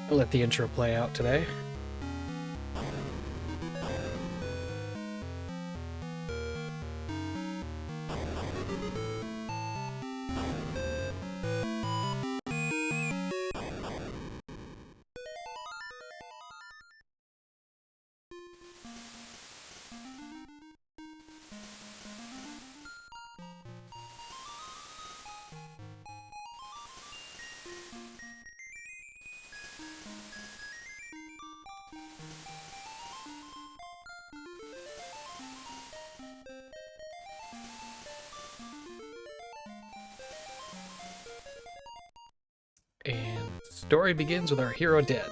I'll let the intro play out today. And story begins with our hero dead.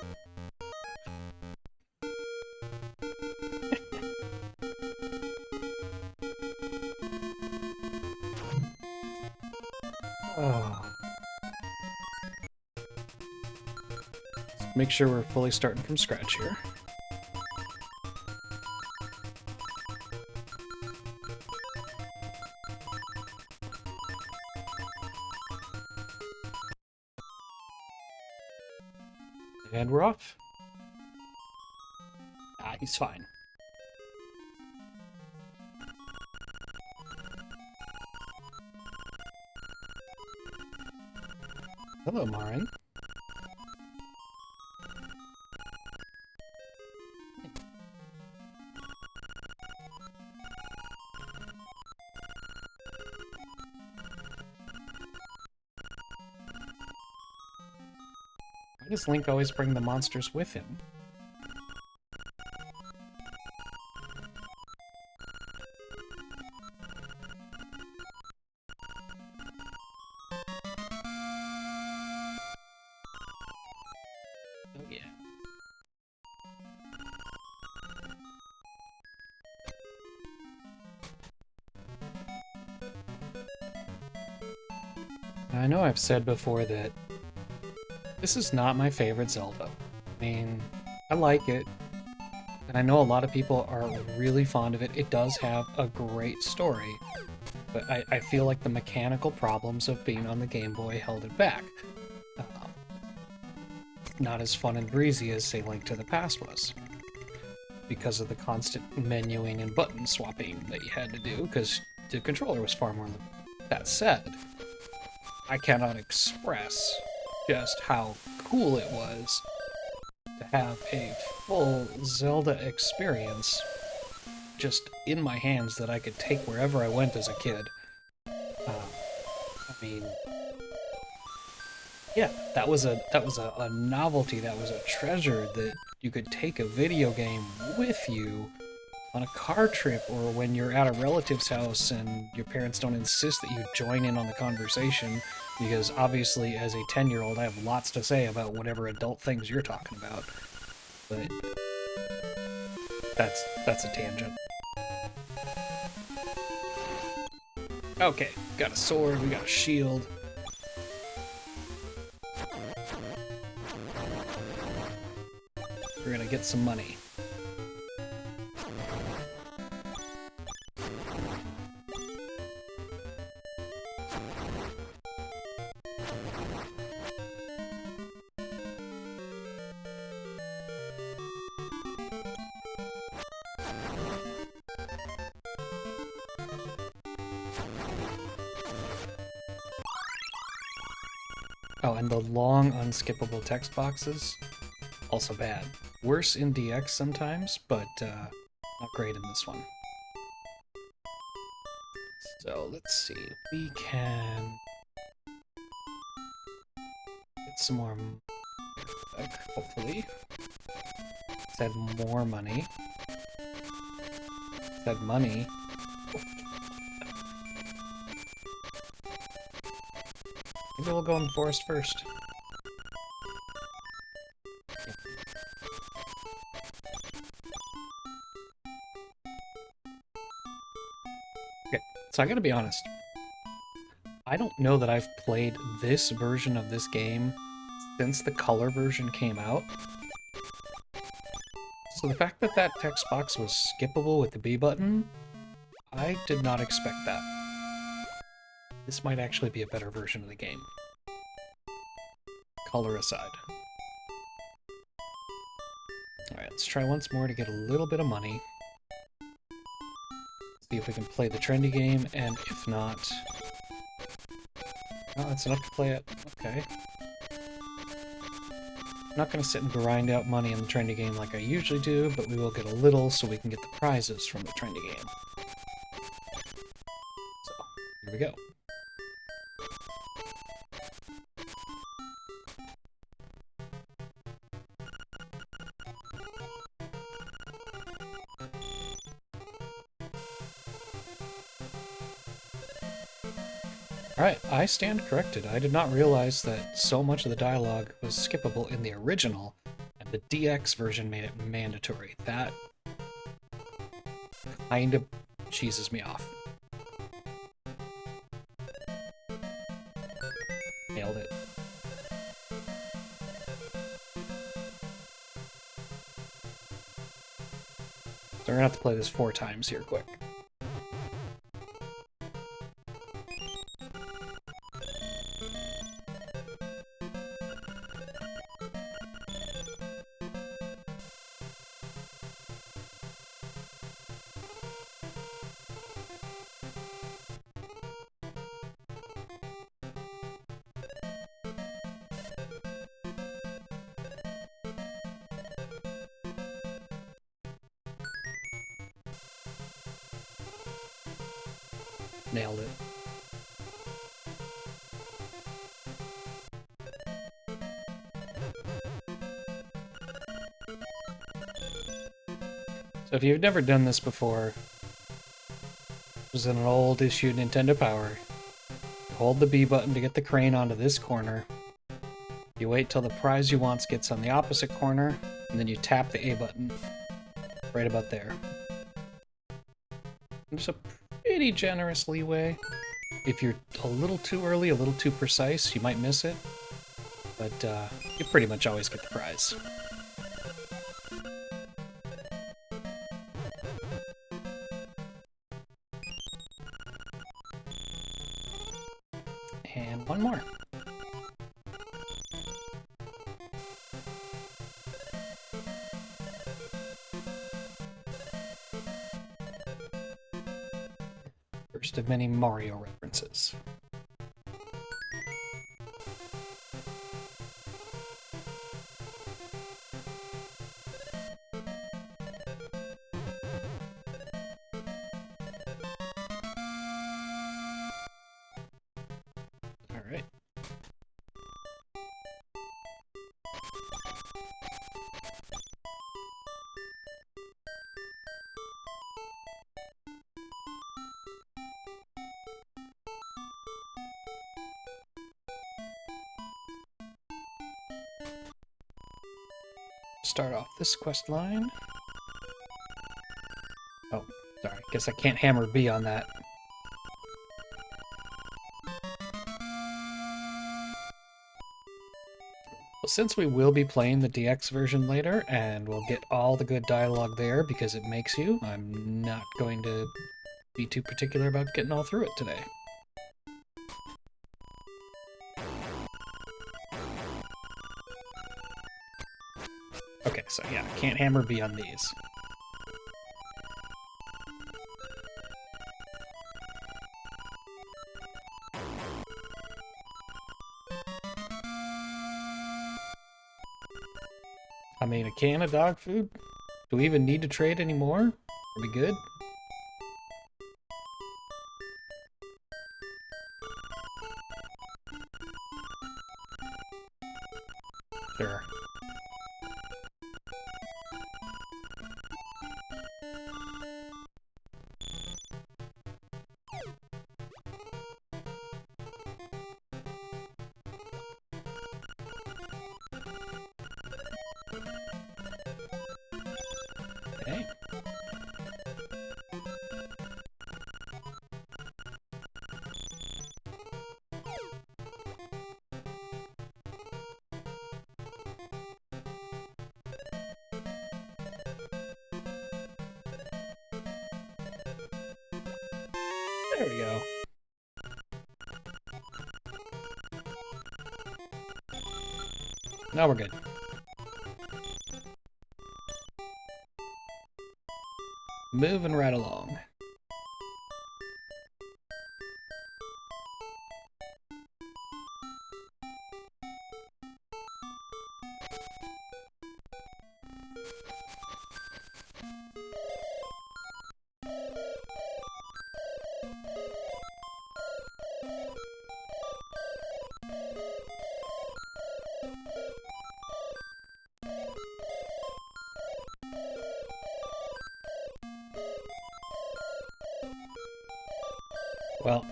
Oh. Make sure we're fully starting from scratch here. And we're off. Ah, he's fine. Hello, Marin. Why does Link always bring the monsters with him? Oh yeah. I know I've said before that this is not my favorite Zelda. I mean, I like it, and I know a lot of people are really fond of it. It does have a great story, but I feel like the mechanical problems of being on the Game Boy held it back. Not as fun and breezy as, say, Link to the Past was, because of the constant menuing and button swapping that you had to do, because the controller was far more limited. That said, I cannot express just how cool it was to have a full Zelda experience just in my hands that I could take wherever I went as a kid. I mean, yeah, that was a novelty, that was a treasure that you could take a video game with you on a car trip, or when you're at a relative's house and your parents don't insist that you join in on the conversation, because obviously as a 10-year-old I have lots to say about whatever adult things you're talking about. But that's a tangent. Okay, got a sword, we got a shield. We're gonna get some money. Oh, and the long, unskippable text boxes, also bad. Worse in DX sometimes, but not great in this one. So let's see, we can get some more, hopefully. Let's add more money. Let's add money. Maybe we'll go in the forest first. Okay, so I gotta be honest. I don't know that I've played this version of this game since the color version came out. So the fact that that text box was skippable with the B button, I did not expect that. This might actually be a better version of the game. Color aside. Let's try once more to get a little bit of money. See if we can play the trendy game, and if not... Oh, that's enough to play it. Okay. I'm not going to sit and grind out money in the trendy game like I usually do, but we will get a little so we can get the prizes from the trendy game. So, here we go. Alright, I stand corrected. I did not realize that so much of the dialogue was skippable in the original, and the DX version made it mandatory. That kind of cheeses me off. Nailed it. So we're gonna have to play this 4 times here quick. Nailed it. So if you've never done this before, this was in an old issue Nintendo Power. You hold the B button to get the crane onto this corner. You wait till the prize you want gets on the opposite corner, and then you tap the A button right about there. There's a pretty generous leeway. If you're a little too early, a little too precise, you might miss it. But you pretty much always get the prize. And one more. First of many Mario references. Alright. Start off this quest line. Oh, sorry. Guess I can't hammer B on that. Well, since we will be playing the DX version later, and we'll get all the good dialogue there because it makes you, I'm not going to be too particular about getting all through it today. Okay, so yeah, can't hammer B on these. I mean, a can of dog food? Do we even need to trade anymore? Are we good? Sure. Okay. There we go. Now we're good. Moving right along. Well,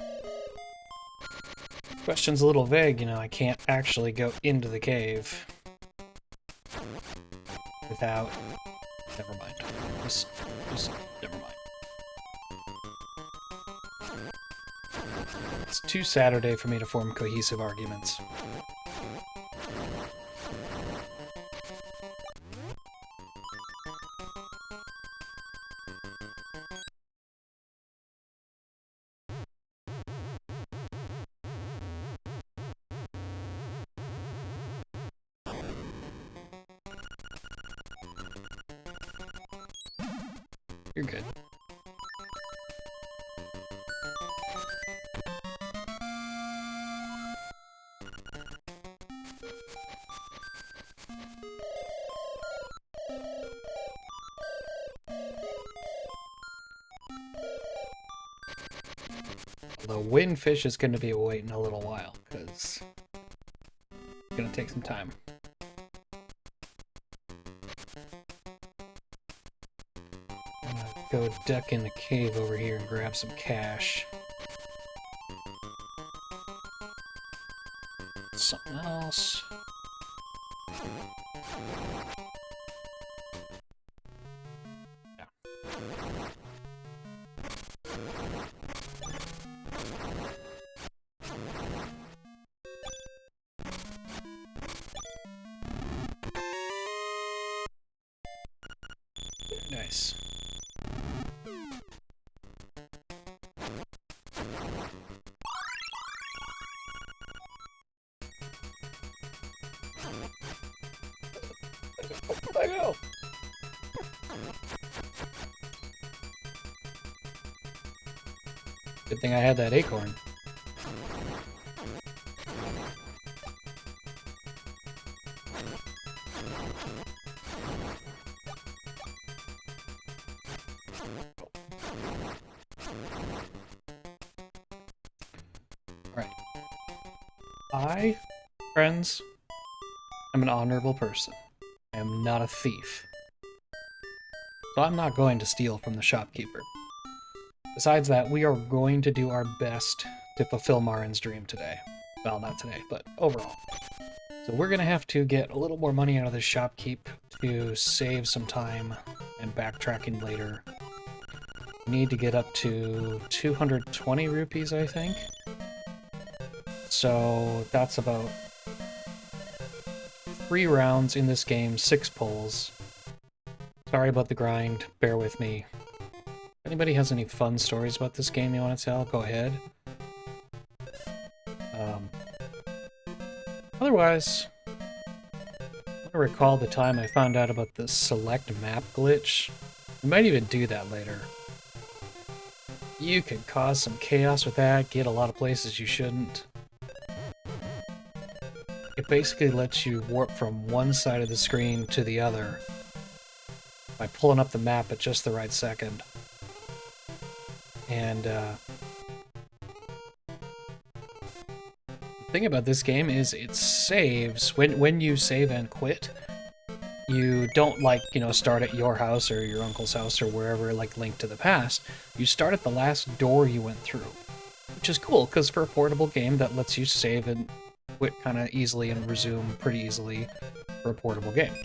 question's a little vague, you know, I can't actually go into the cave without... Never mind. Just never mind. It's too Saturday for me to form cohesive arguments. You're good. The windfish is going to be waiting a little while, because it's going to take some time. I'm going to go duck in the cave over here and grab some cash. Something else. Yeah. Nice. Where'd I go? Good thing I had that acorn. Alright. I, friends, am an honorable person. I am not a thief. So I'm not going to steal from the shopkeeper. Besides that, we are going to do our best to fulfill Marin's dream today. Well, not today, but overall. So we're going to have to get a little more money out of this shopkeep to save some time and backtracking later. We need to get up to 220 rupees, I think. So that's about 3 rounds in this game, 6 pulls. Sorry about the grind, bear with me. If anybody has any fun stories about this game you want to tell, go ahead. Otherwise, I recall the time I found out about the select map glitch. We might even do that later. You can cause some chaos with that, get a lot of places you shouldn't. It basically lets you warp from one side of the screen to the other by pulling up the map at just the right second. And the thing about this game is it saves, when you save and quit, you don't, like, you know, start at your house or your uncle's house or wherever, like Link to the Past. You start at the last door you went through, which is cool, because for a portable game that lets you save and quit kind of easily and resume pretty easily for a portable game.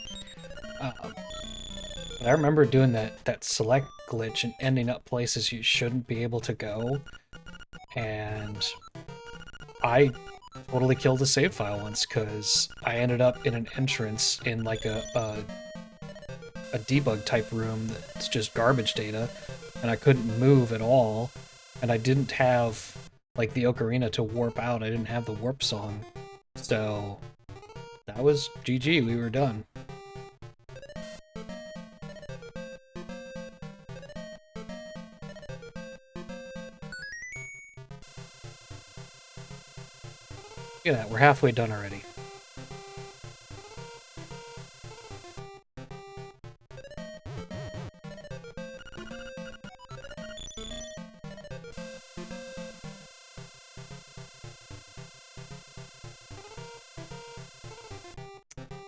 But I remember doing that select glitch and ending up places you shouldn't be able to go, and I totally killed a save file once because I ended up in an entrance in like a debug type room that's just garbage data, and I couldn't move at all, and I didn't have like the ocarina to warp out. I didn't have the warp song, so that was GG. We were done. Look at that, we're halfway done already.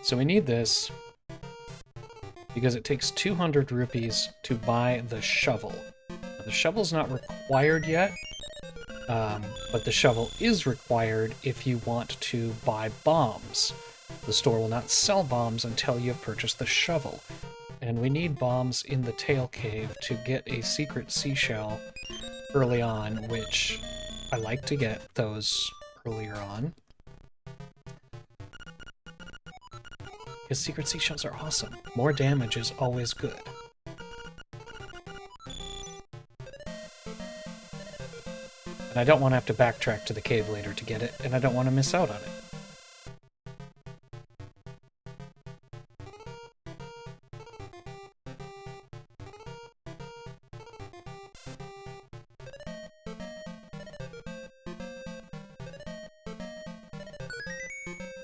So we need this because it takes 200 rupees to buy the shovel. Now, the shovel's not required yet, but the shovel is required if you want to buy bombs. The store will not sell bombs until you have purchased the shovel. And we need bombs in the Tail Cave to get a secret seashell early on, which I like to get those earlier on. Because secret seashells are awesome. More damage is always good. And I don't want to have to backtrack to the cave later to get it, and I don't want to miss out on it.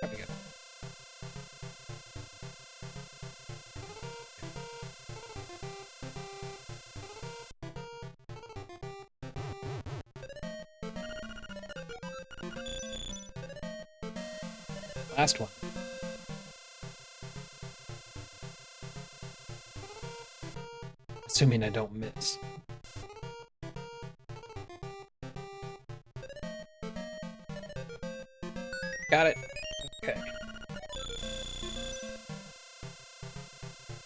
There we go. Last one. Assuming I don't miss. Got it. Okay.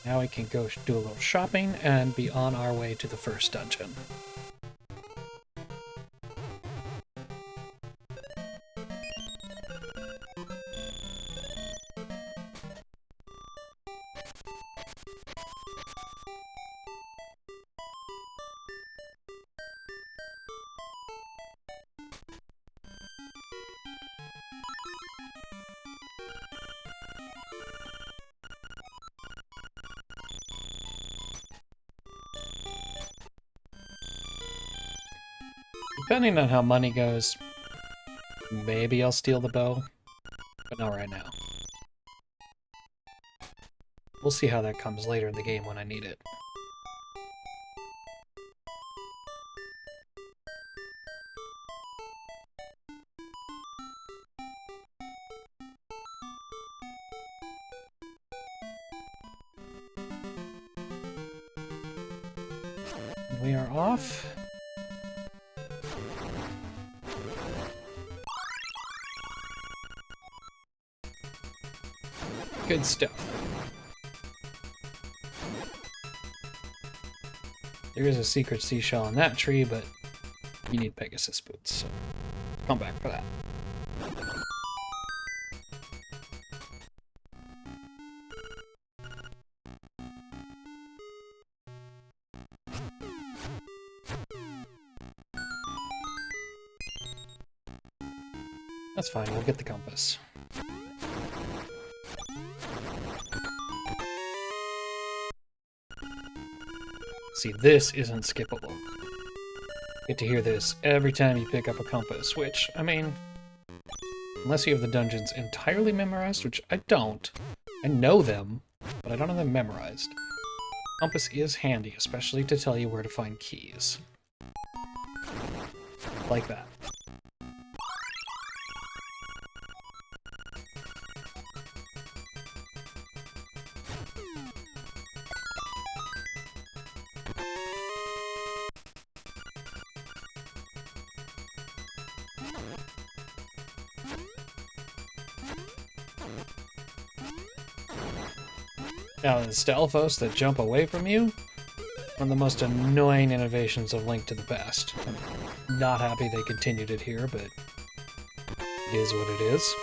Now we can go do a little shopping and be on our way to the first dungeon. Depending on how money goes, maybe I'll steal the bow, but not right now. We'll see how that comes later in the game when I need it. We are off. Good stuff. There is a secret seashell on that tree, but you need Pegasus boots, so come back for that. That's fine, we'll get the compass. See, this isn't skippable. You get to hear this every time you pick up a compass, which, I mean, unless you have the dungeons entirely memorized, which I don't. I know them, but I don't have them memorized. Compass is handy, especially to tell you where to find keys. Like that. Now, the Stalfos that jump away from you, one of the most annoying innovations of Link to the Past. I'm not happy they continued it here, but it is what it is.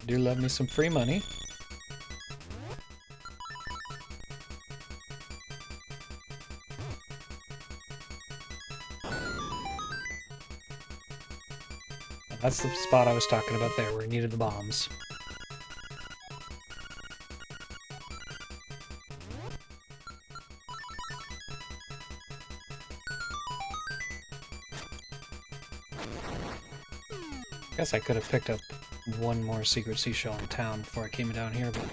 Do love me some free money. That's the spot I was talking about there, where we needed the bombs. Guess I could have picked up one more secret seashell in town before I came down here, but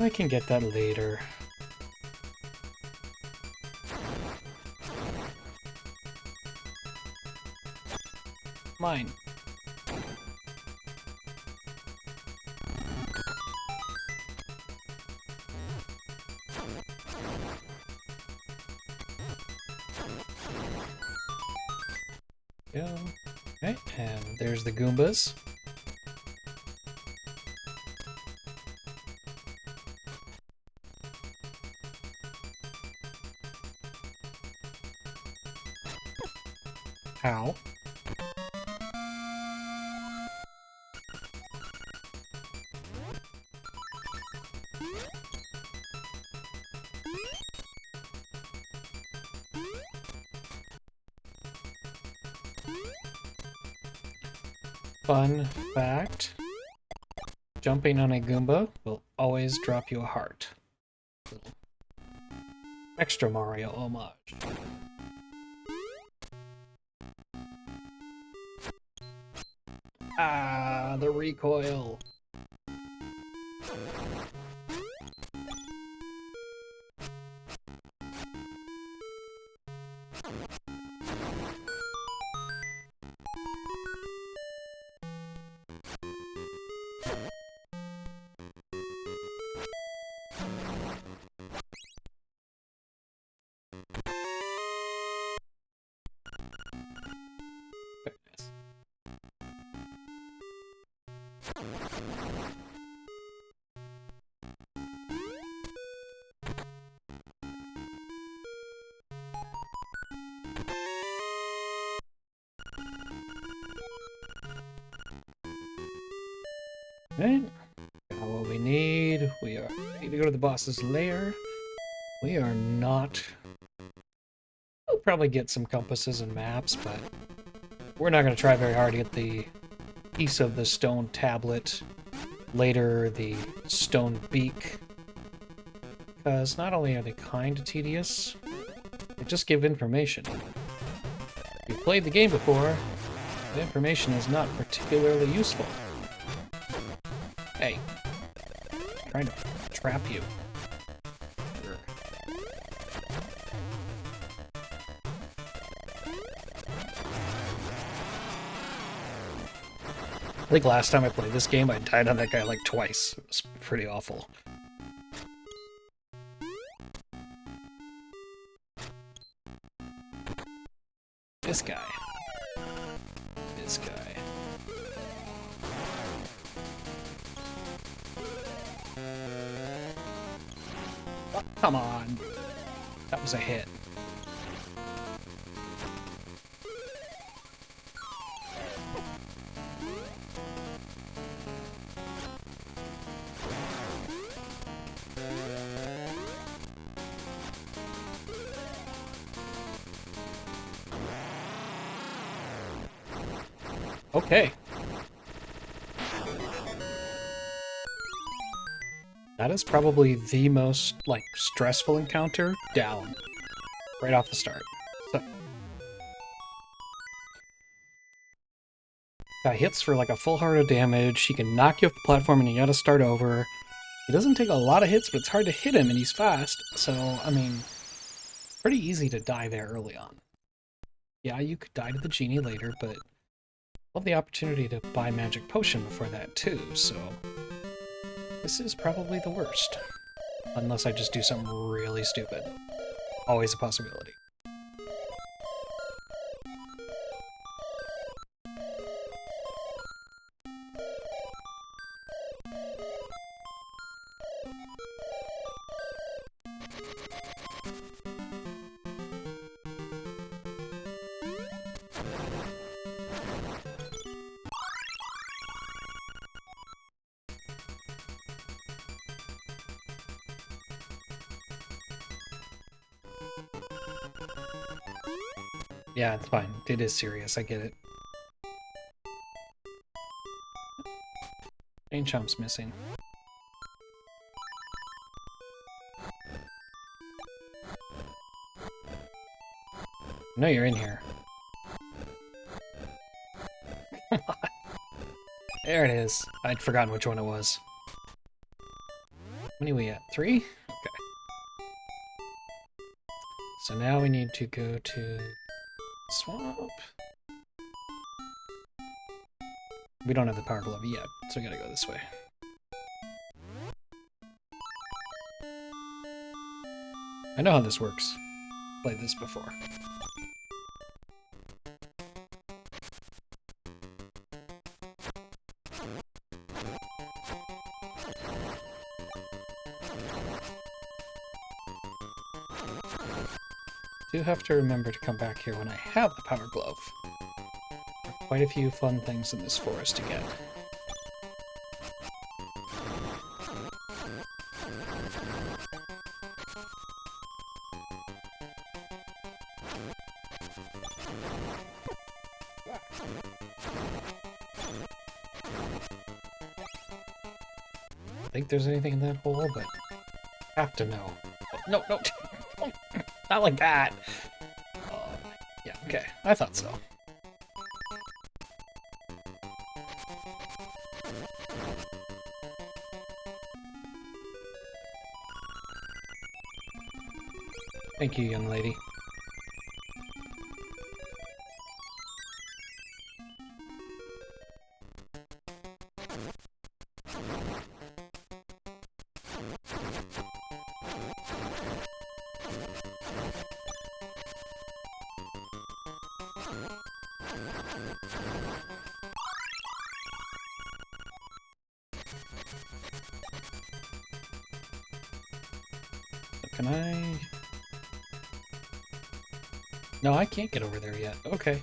I can get that later. Mine. Go. Okay, and there's the Goombas. How? Fun fact, jumping on a Goomba will always drop you a heart. Extra Mario homage. Ah, the recoil. Right, got what we need. We are ready to go to the boss's lair. We are not... We'll probably get some compasses and maps, but we're not going to try very hard to get the piece of the stone tablet, later the stone beak, because not only are they kind of tedious, they just give information. If you've played the game before, the information is not particularly useful. Hey, I'm trying to trap you. Jerk. I think last time I played this game, I died on that guy like twice. It was pretty awful. This guy. This guy. Oh, come on. That was a hit. Okay. That is probably the most, like, stressful encounter down. Right off the start. So, guy hits for like a full heart of damage, he can knock you off the platform and you gotta start over. He doesn't take a lot of hits, but it's hard to hit him and he's fast, so, I mean, pretty easy to die there early on. Yeah, you could die to the genie later, but I'll have the opportunity to buy magic potion before that too, so this is probably the worst. Unless I just do something really stupid. Always a possibility. Yeah, it's fine. It is serious, I get it. Green Chomp's missing. No, you're in here. Come on. There it is. I'd forgotten which one it was. How many are we at? 3? Okay. So now we need to go to swamp. We don't have the power glove yet, so we gotta go this way. I know how this works. Played this before. Do have to remember to come back here when I have the power glove. There are quite a few fun things in this forest to get. I think there's anything in that hole, but have to know. No, no, not like that. Yeah, okay, I thought so. Thank you, young lady. Can I... No, I can't get over there yet. Okay.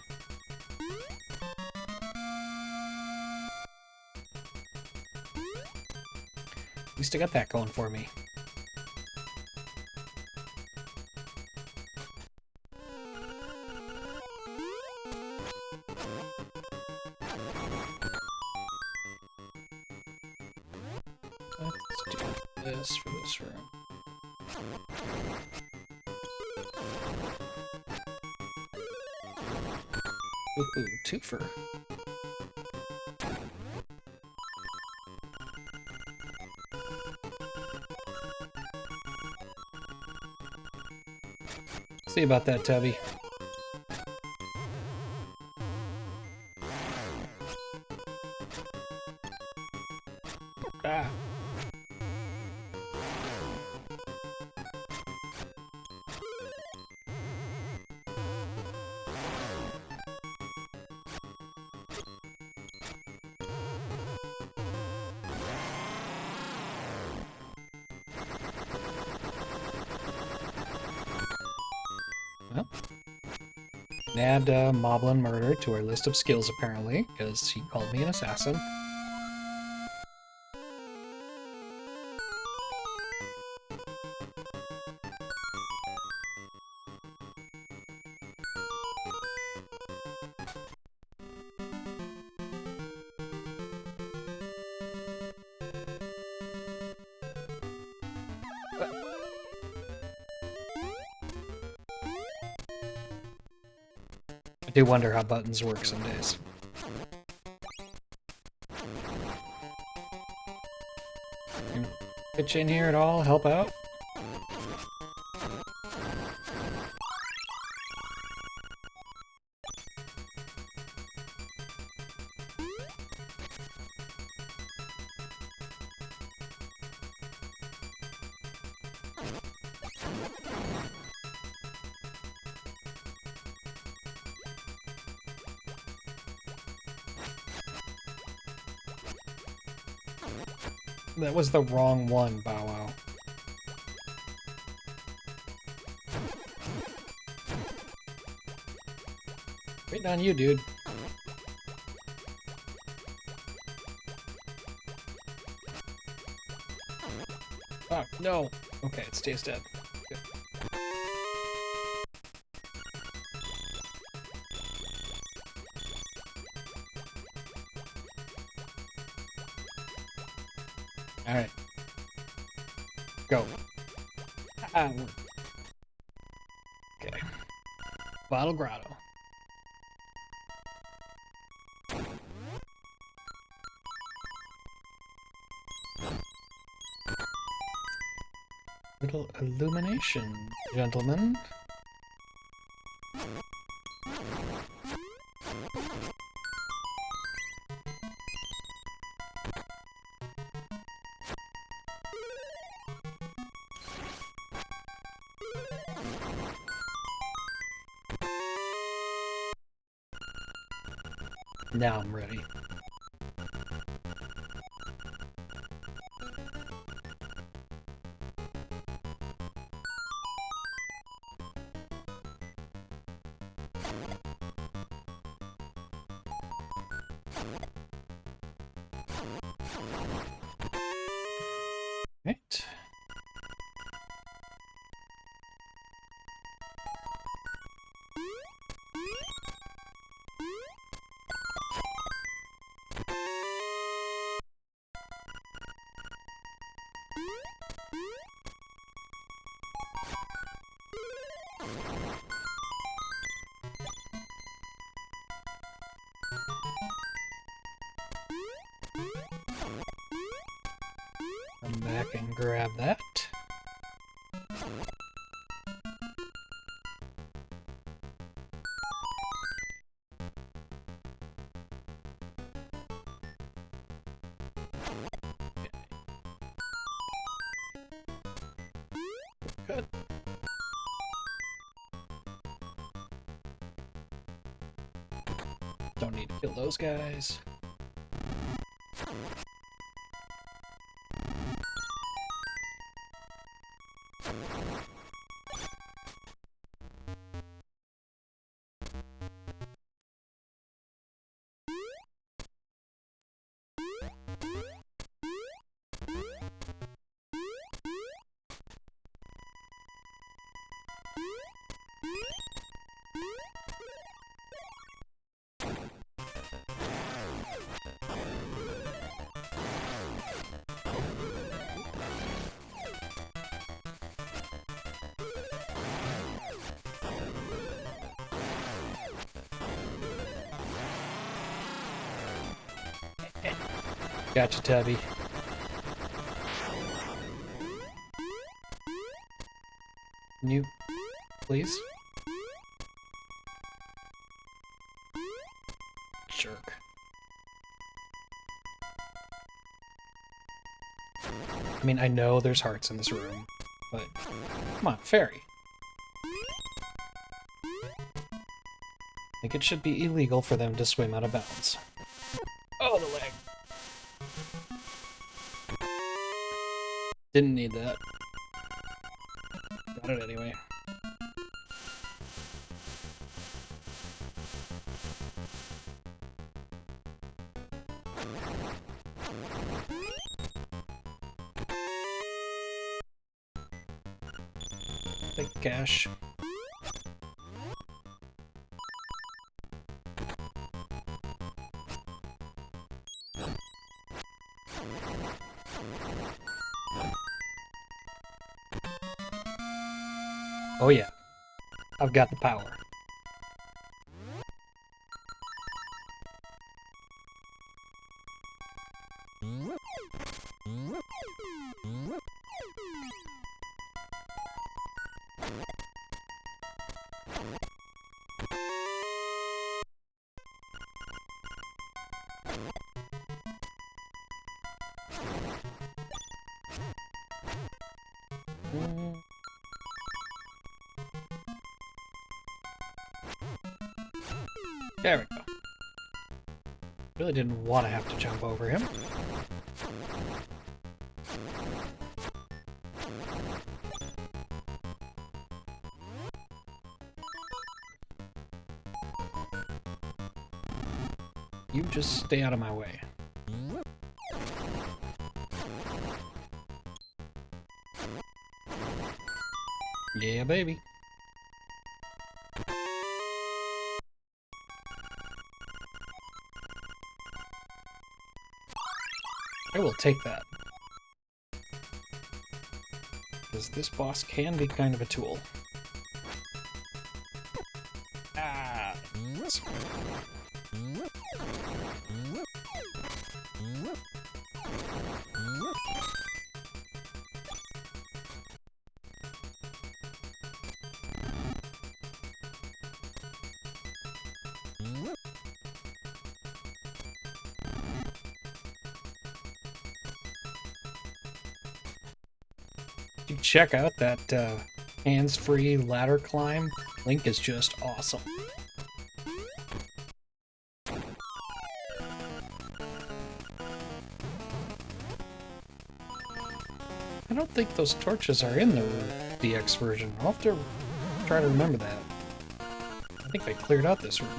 At least I got that going for me. Let's do this for this room. Ooh, twofer. See about that, Tubby. Ah. Well, add Moblin Murder to our list of skills, apparently, because he called me an assassin. I do wonder how buttons work some days. Can you pitch in here at all, help out? That was the wrong one, Bow Wow. Waiting on you, dude. Oh, no. Okay, it stays dead. Good. Go. Ah. Okay. Bottle Grotto. Little illumination, gentlemen. Now I'm ready. Right. Come back and grab that. Good. Don't need to kill those guys. Gotcha, Tubby. Can you, please? Jerk. I mean, I know there's hearts in this room, but come on, fairy. I think it should be illegal for them to swim out of bounds. Oh, the leg. Didn't need that. Got it anyway. Big cash. Oh yeah, I've got the power. There we go. Really didn't want to have to jump over him. You just stay out of my way. Yeah, baby. I will take that. Because this boss can be kind of a tool. Ah! You check out that hands-free ladder climb. Link is just awesome. I don't think those torches are in the DX version. I'll have to try to remember that. I think they cleared out this room.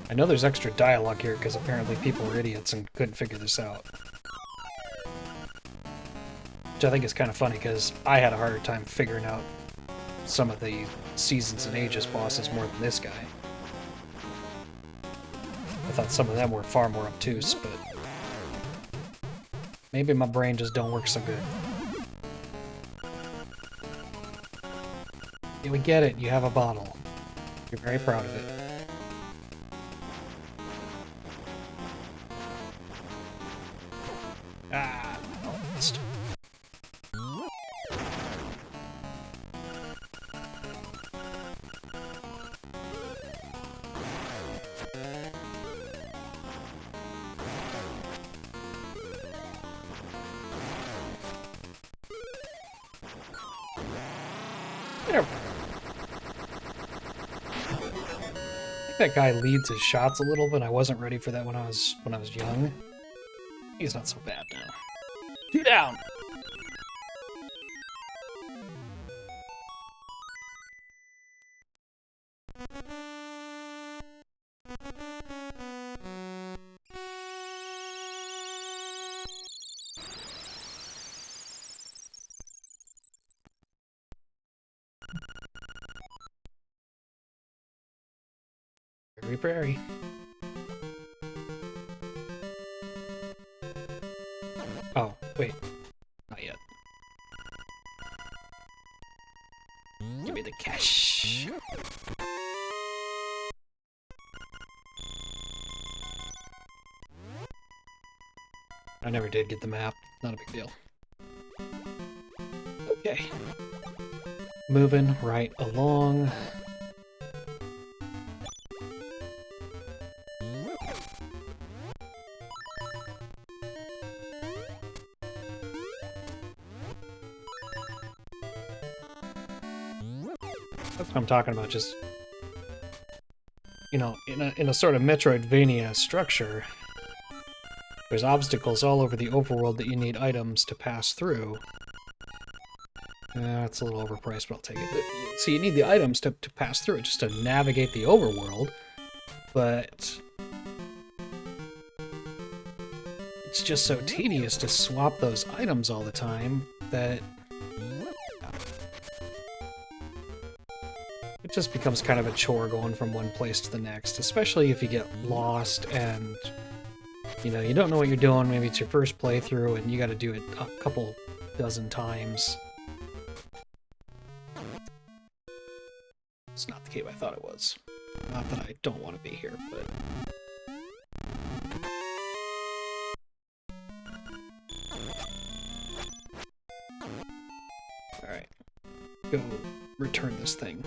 I know there's extra dialogue here because apparently people were idiots and couldn't figure this out. Which I think is kind of funny because I had a harder time figuring out some of the Seasons and Ages bosses more than this guy. I thought some of them were far more obtuse, but maybe my brain just don't work so good. Yeah, we get it, you have a bottle. You're very proud of it. Ah, almost. There. I think that guy leads his shots a little bit. I wasn't ready for that when I was young. He's not so bad now. 2 down! Prairie, prairie. Oh, wait. Not yet. Give me the cash. I never did get the map. Not a big deal. Okay. Moving right along. That's what I'm talking about, just, you know, in a sort of Metroidvania structure, there's obstacles all over the overworld that you need items to pass through. That's a little overpriced, but I'll take it. So you need the items to pass through it, just to navigate the overworld, but it's just so tedious to swap those items all the time that it just becomes kind of a chore going from one place to the next, especially if you get lost and, you know, you don't know what you're doing. Maybe it's your first playthrough and you got to do it a couple dozen times. It's not the cave I thought it was. Not that I don't want to be here, but... Alright. Go return this thing.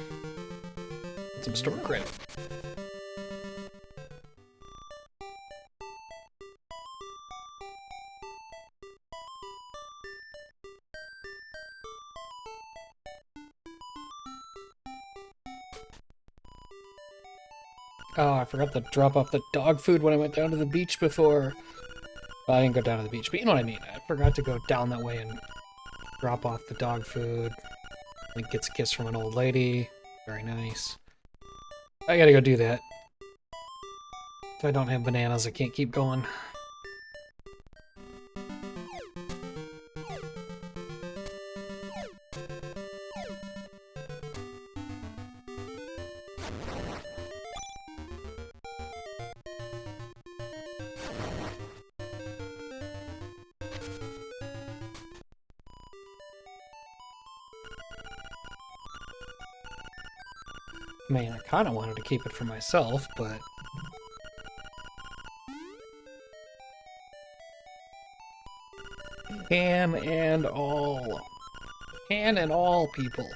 Get some store credit. Oh, I forgot to drop off the dog food when I went down to the beach before. Well, I didn't go down to the beach, but you know what I mean. I forgot to go down that way and drop off the dog food. Link gets a kiss from an old lady. Very nice. I gotta go do that. If I don't have bananas, I can't keep going. I mean, I kind of wanted to keep it for myself, but... Can and all. Can and all, people.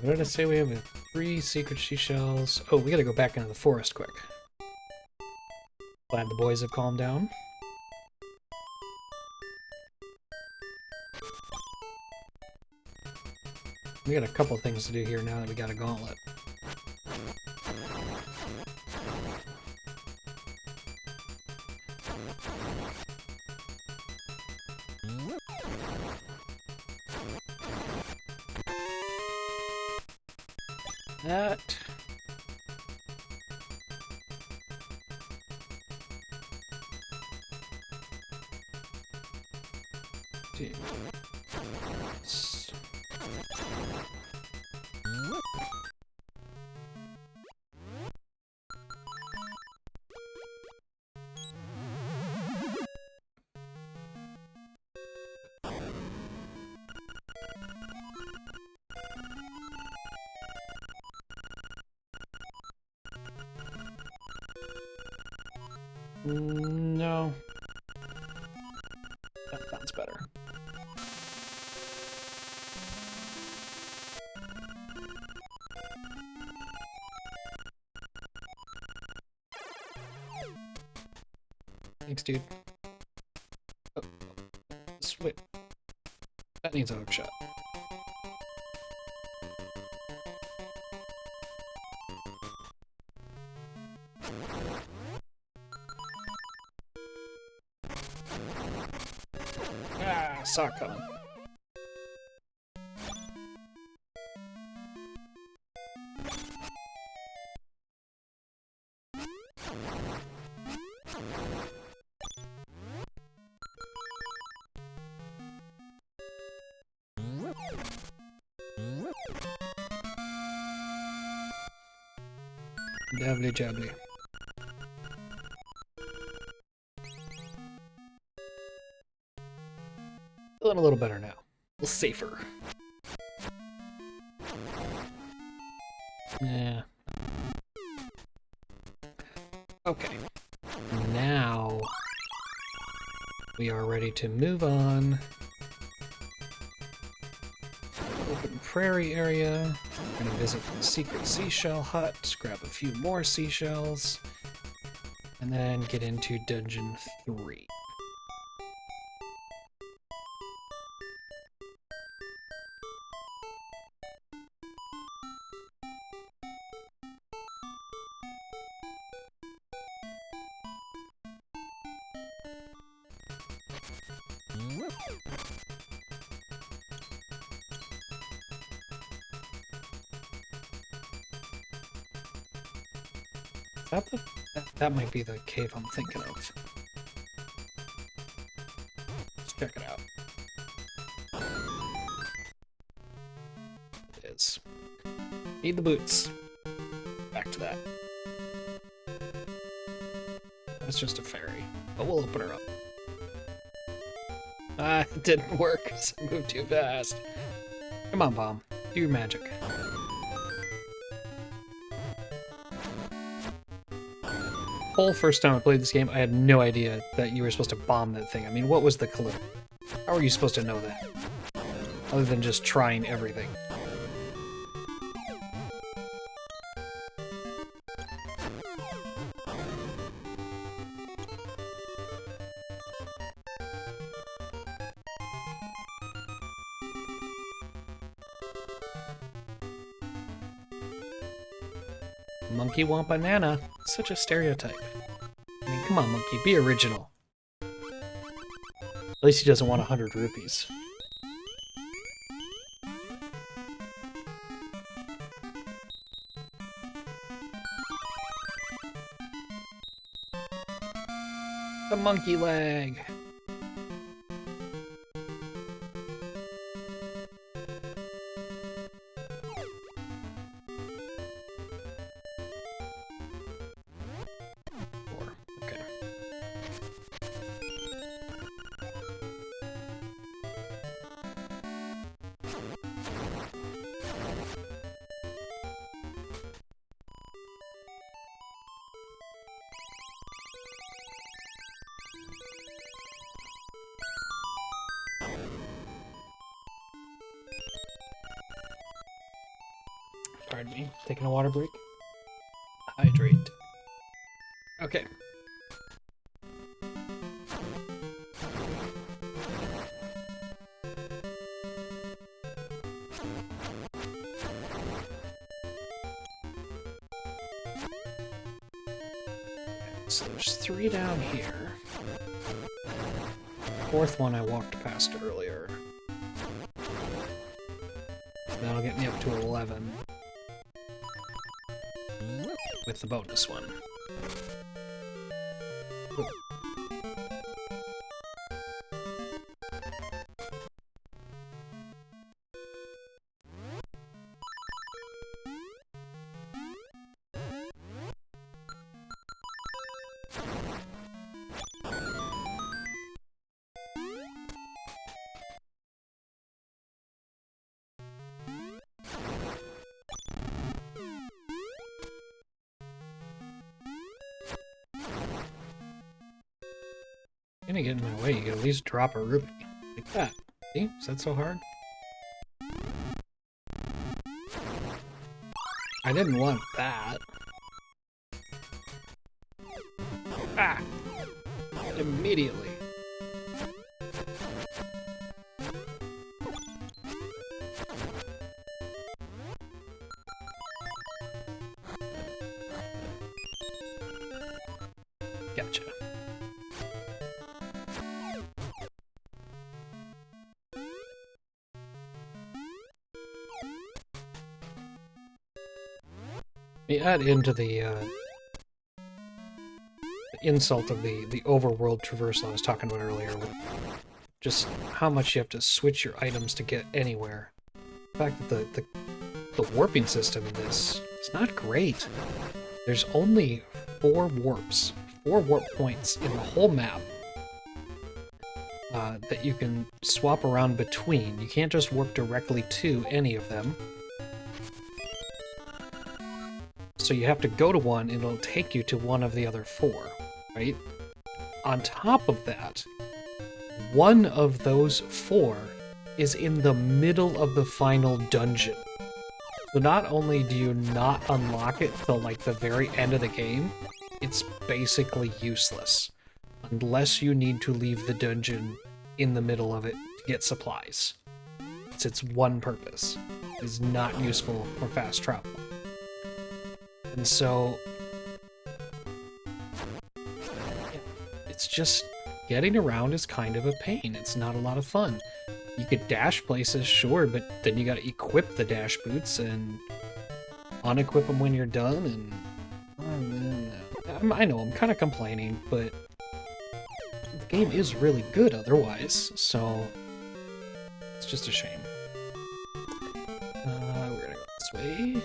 What did I say? We have 3 secret seashells. Oh, we gotta go back into the forest quick. Glad the boys have calmed down. We got a couple things to do here now that we got a gauntlet. That. No. That sounds better. Thanks, dude. Oh, wait. That needs a hook shot. Ah, saw it coming. Dabbly jabbly. Feeling a little better now. A little safer. Yeah. Okay. Now we are ready to move on. Open prairie area. We're gonna visit the secret seashell hut, grab a few more seashells, and then get into dungeon 3. That might be the cave I'm thinking of. Let's check it out. It is. Need the boots. Back to that. That's just a fairy, but we'll open her up. Ah, it didn't work because I moved too fast. Come on, Bomb. Do your magic. Whole first time I played this game, I had no idea that you were supposed to bomb that thing. I mean, what was the clue? How are you supposed to know that? Other than just trying everything. Monkey want banana. Such a stereotype. I mean, come on, monkey, be original. At least he doesn't want 100 rupees. The monkey leg. Okay. Pardon me. Taking a water break. Hydrate. Okay. So there's 3 down here. Fourth one I walked past earlier. That'll get me up to 11. With the bonus one. Ooh. You're gonna get in my way, you can at least drop a rupee. Like that. See? Is that so hard? I didn't want that. Ah! Immediately. Gotcha. We add into the insult of the overworld traversal I was talking about earlier, with just how much you have to switch your items to get anywhere. The fact that the warping system in this is not great. There's only 4 warps, 4 warp points in the whole map that you can swap around between. You can't just warp directly to any of them. So you have to go to one, and it'll take you to one of the other 4, right? On top of that, one of those 4 is in the middle of the final dungeon. So not only do you not unlock it till like the very end of the game, it's basically useless. Unless you need to leave the dungeon in the middle of it to get supplies. It's its one purpose. It is not useful for fast travel. And so, it's just, getting around is kind of a pain. It's not a lot of fun. You could dash places, sure, but then you gotta equip the dash boots and unequip them when you're done, and I know I'm kind of complaining, but the game is really good otherwise, so it's just a shame. We're gonna go this way.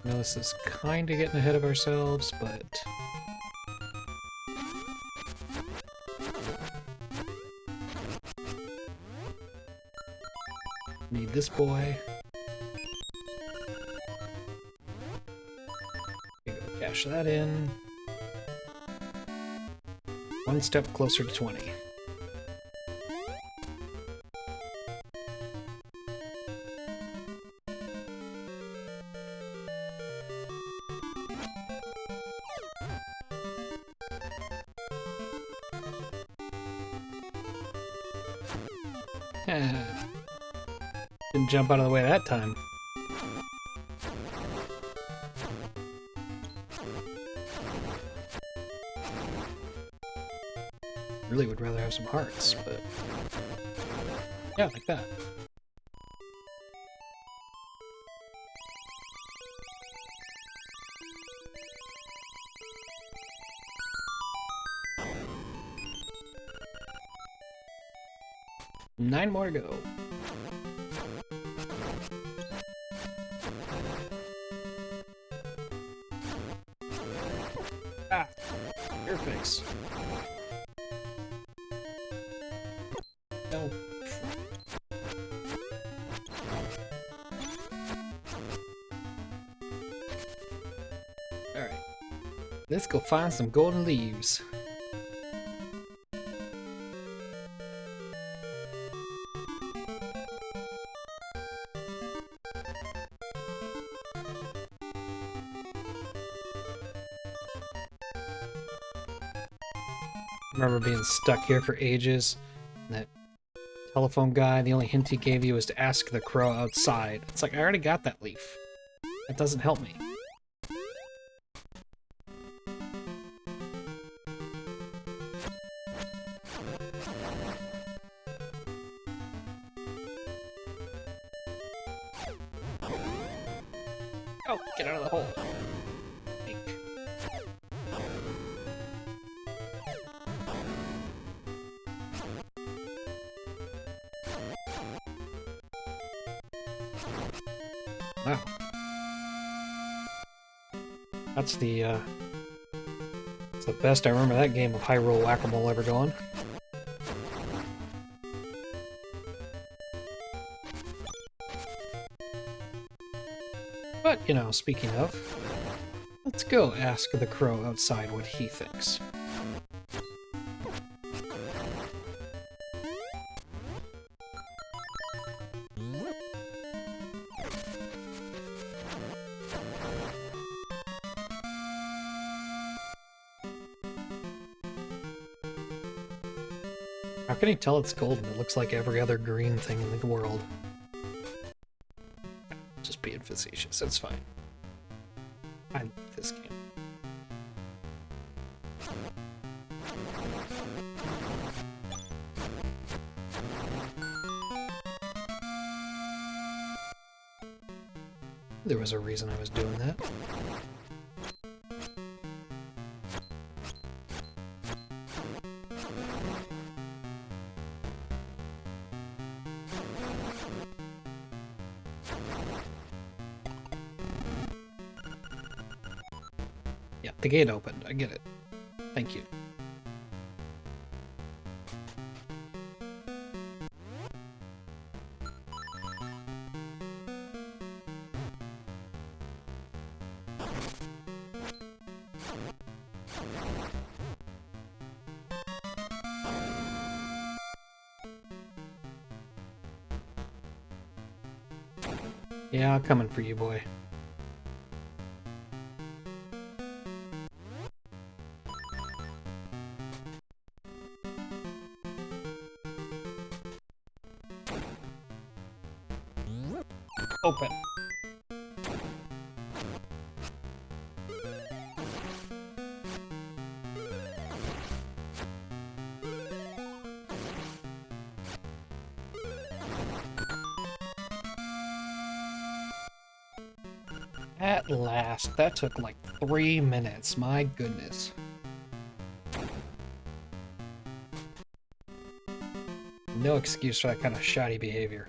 I know this is kind of getting ahead of ourselves, but need this boy. Go cash that in. One step closer to 20. Didn't jump out of the way that time. Really would rather have some hearts, but yeah, like that. 9 more to go. Ah! Your face. No. Alright. Let's go find some golden leaves. I remember being stuck here for ages. And that telephone guy, the only hint he gave you was to ask the crow outside. It's like, I already got that leaf. That doesn't help me. Oh, get out of the hole. Ink. Wow. That's the best I remember that game of Hyrule Whack-A-Mole ever going. But, you know, speaking of, let's go ask the crow outside what he thinks. How can he tell it's golden? It looks like every other green thing in the world. Just being facetious, that's fine. I like this game. There was a reason I was doing that. Yeah, the gate opened. I get it. Thank you. Yeah, coming for you, boy. Open. At last. That took like 3 minutes. My goodness. No excuse for that kind of shoddy behavior.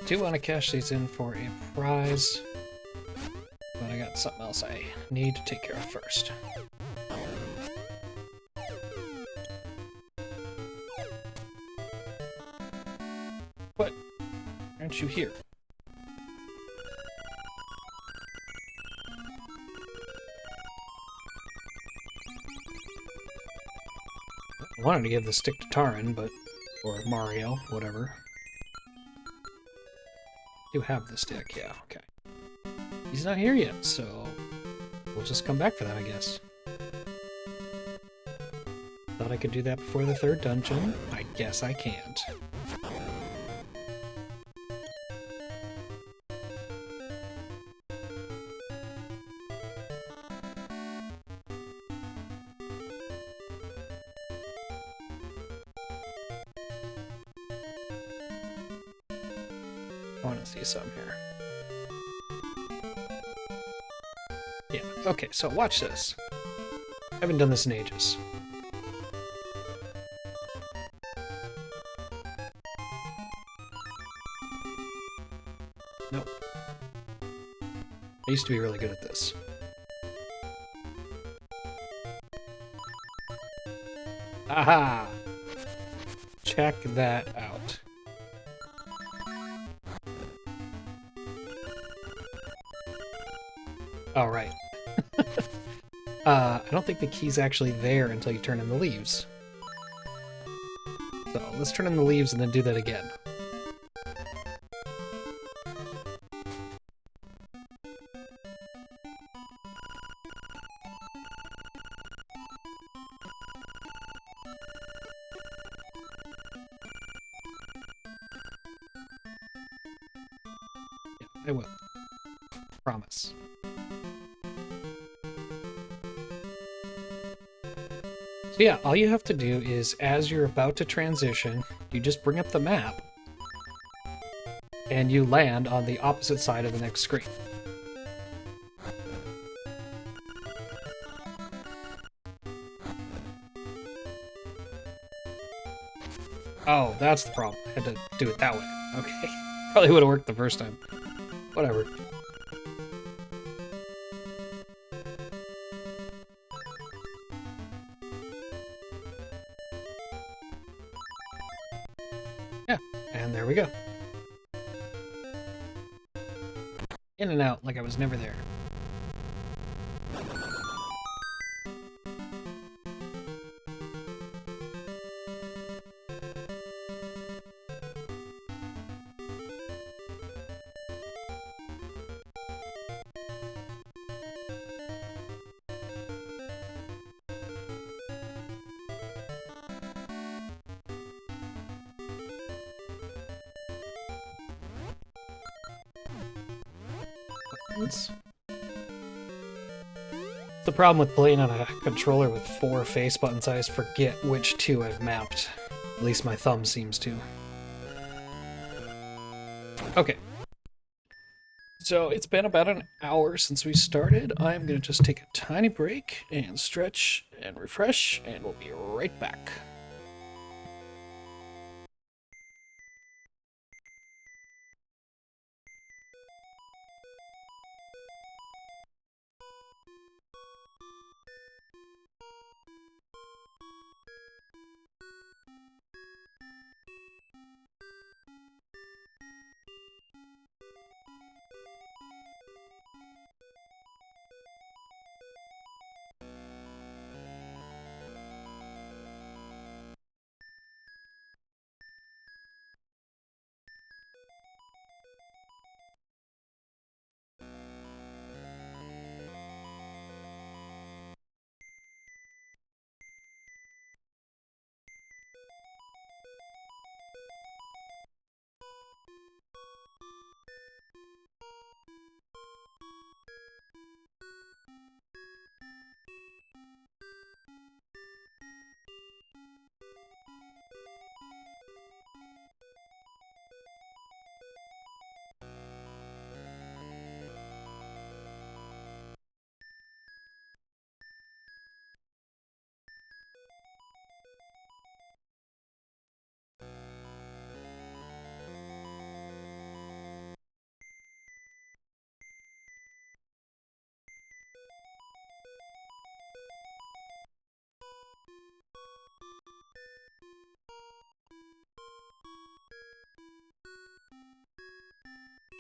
I do want to cash these in for a prize, but I got something else I need to take care of first. What? Aren't you here? I wanted to give the stick to Tarin, but... or Mario, whatever. You have the stick, yeah, okay. He's not here yet, so we'll just come back for that, I guess. Thought I could do that before the third dungeon. I guess I can't. want to see some here. Yeah, okay, so watch this. I haven't done this in ages. Nope. I used to be really good at this. Aha! Check that out. All right. I don't think the key's actually there until you turn in the leaves. So let's turn in the leaves and then do that again. Yeah, I will. Promise. So yeah, all you have to do is, as you're about to transition, you just bring up the map, and you land on the opposite side of the next screen. Oh, that's the problem. I had to do it that way. Okay. Probably would have worked the first time. Whatever. Yeah, and there we go. In and out like I was never there. It's the problem with playing on a controller with 4 face buttons. I always forget which 2 I've mapped. At least my thumb seems to. Okay. So it's been about an hour since we started. I'm going to just take a tiny break and stretch and refresh, and we'll be right back.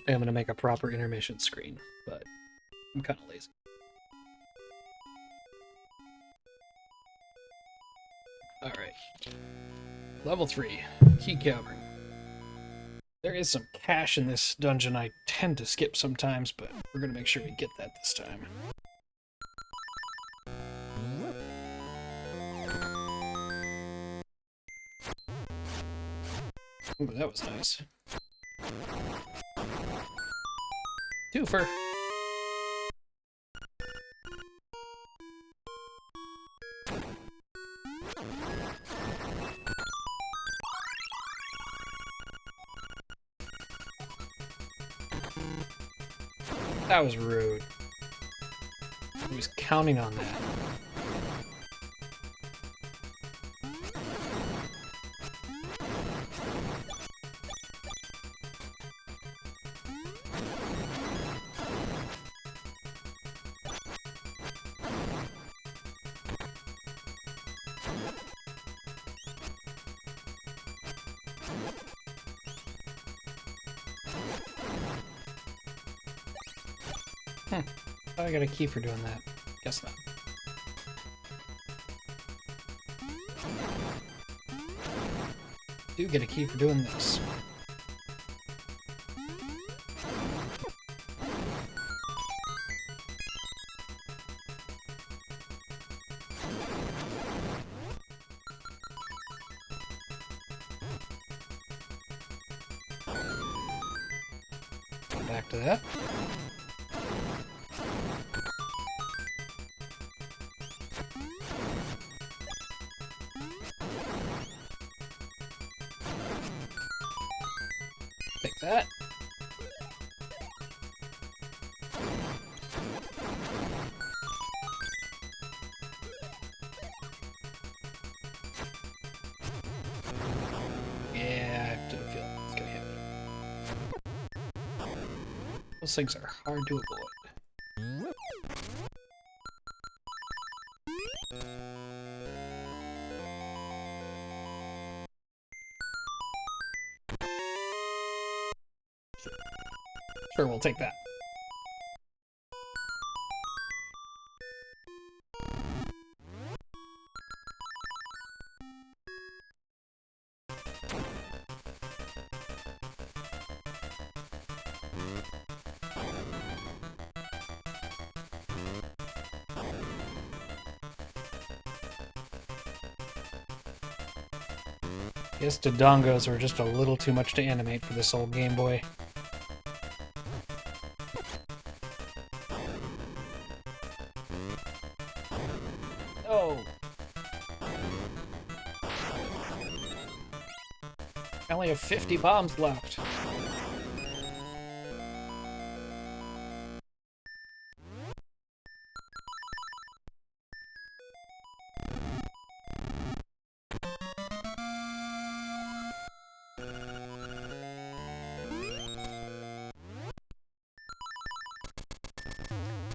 I am going to make a proper intermission screen, but I'm kind of lazy. Alright. Level 3. Key Cavern. There is some cash in this dungeon I tend to skip sometimes, but we're going to make sure we get that this time. Ooh, that was nice. Twofer. That was rude. I was counting on that. I got a key for doing that. Guess not. Do get a key for doing this. Back to that. Take that. Yeah, I have to feel it's gonna hit. Those things are hard to avoid. Sure, we'll take that. Guess the dongos were just a little too much to animate for this old Game Boy. Oh! I only have 50 bombs left.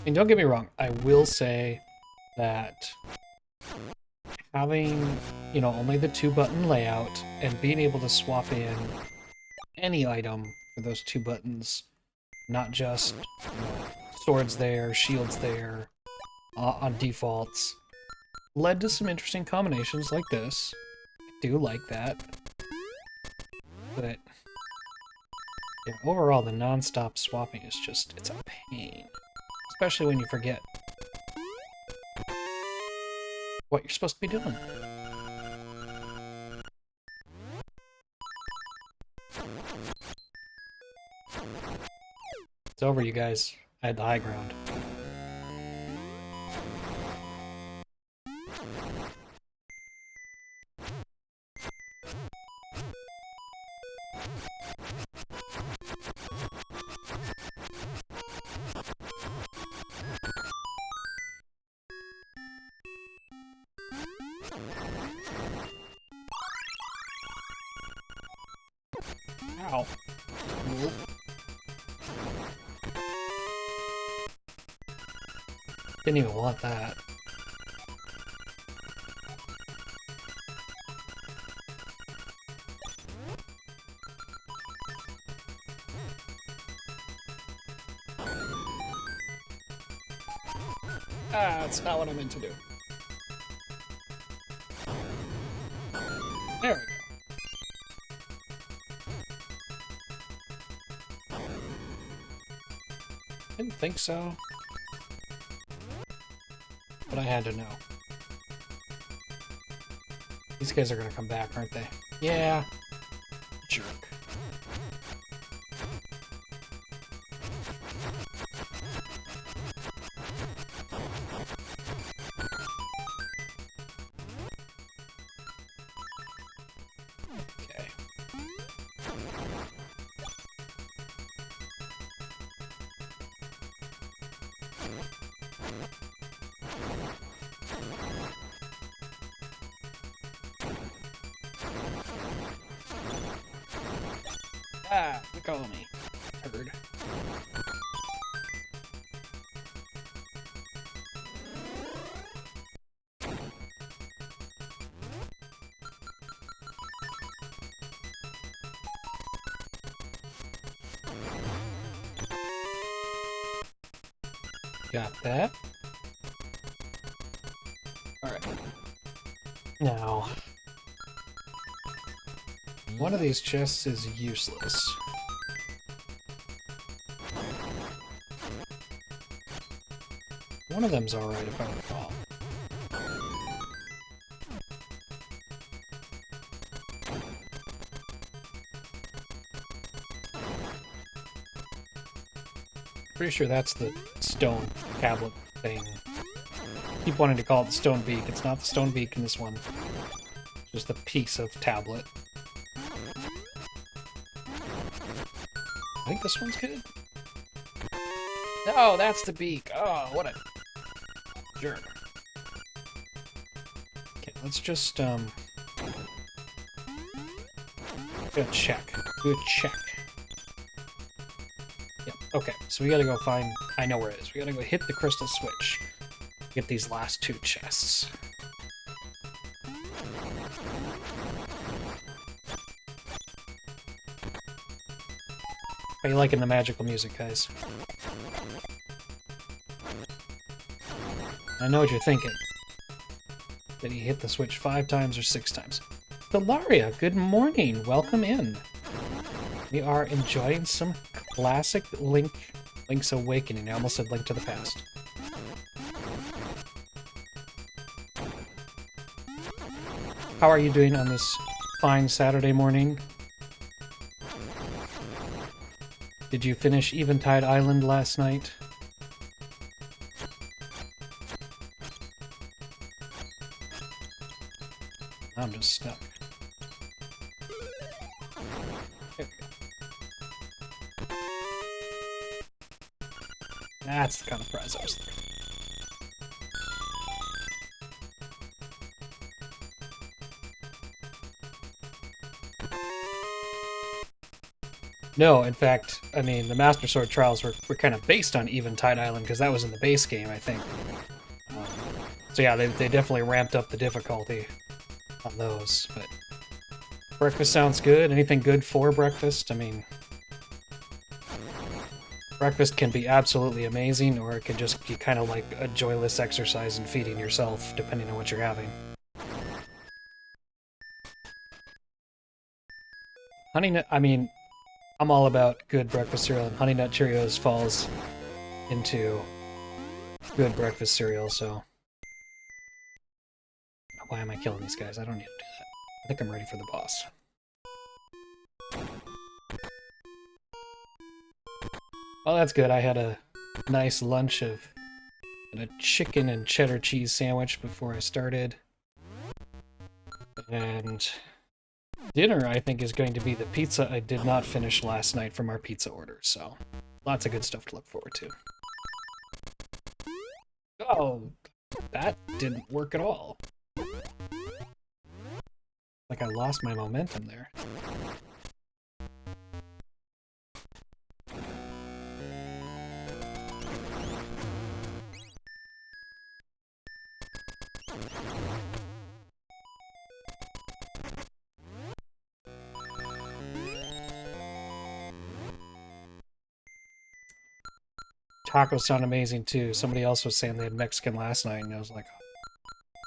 And don't get me wrong, I will say that having, you know, only the 2-button layout and being able to swap in any item for those 2 buttons, not just, you know, swords there, shields there, on defaults, led to some interesting combinations like this. I do like that. But yeah, overall, the non-stop swapping is just, it's a pain. Especially when you forget what you're supposed to be doing. It's over, you guys. I had the high ground. Ow. Cool. Didn't even want that. Ah, that's not what I meant to do. There we go. Didn't think so. But I had to know. These guys are gonna come back, aren't they? Yeah. Jerk. Okay. Ah, look on me. Turd. Got that. Alright. Now, one of these chests is useless. One of them's alright if I recall. Pretty sure that's the stone tablet thing. I keep wanting to call it the stone beak. It's not the stone beak in this one. It's just a piece of tablet. I think this one's good. No, that's the beak. Oh, what a jerk. Okay, let's just do a check. Do a check. Yep. Okay, so we gotta go find. I know where it is. We gotta go hit the crystal switch. Get these last two chests. How you liking the magical music, guys? I know what you're thinking. Did he hit the switch 5 times or 6 times? Stellaria, good morning. Welcome in. We are enjoying some classic Link's Awakening. I almost said Link to the Past. How are you doing on this fine Saturday morning? Did you finish Eventide Island last night? I'm just stuck. There we go. That's the kind of prize I was looking for. No, in fact, I mean, the Master Sword Trials were kind of based on Eventide Island, because that was in the base game, I think. So yeah, they definitely ramped up the difficulty on those, but... Breakfast sounds good. Anything good for breakfast? I mean... Breakfast can be absolutely amazing, or it can just be kind of like a joyless exercise in feeding yourself, depending on what you're having. Honey Nut, I mean... I'm all about good breakfast cereal, and Honey Nut Cheerios falls into good breakfast cereal, so... Why am I killing these guys? I don't need to do that. I think I'm ready for the boss. Well, that's good. I had a nice lunch of a chicken and cheddar cheese sandwich before I started. And... dinner, I think, is going to be the pizza I did not finish last night from our pizza order, so lots of good stuff to look forward to. Oh, that didn't work at all. Like I lost my momentum there. Tacos sound amazing too. Somebody else was saying they had Mexican last night, and I was like,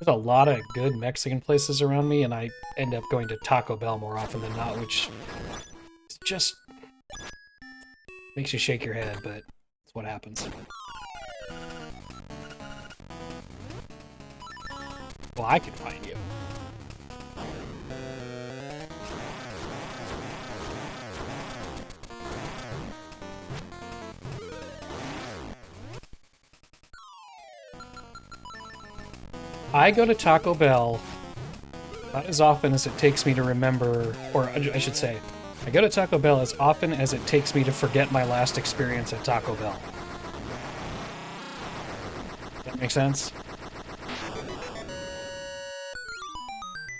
there's a lot of good Mexican places around me, and I end up going to Taco Bell more often than not, which just makes you shake your head, but it's what happens. Well, I can find you. I go to Taco Bell not as often as it takes me to remember, or I should say, I go to Taco Bell as often as it takes me to forget my last experience at Taco Bell. That makes sense?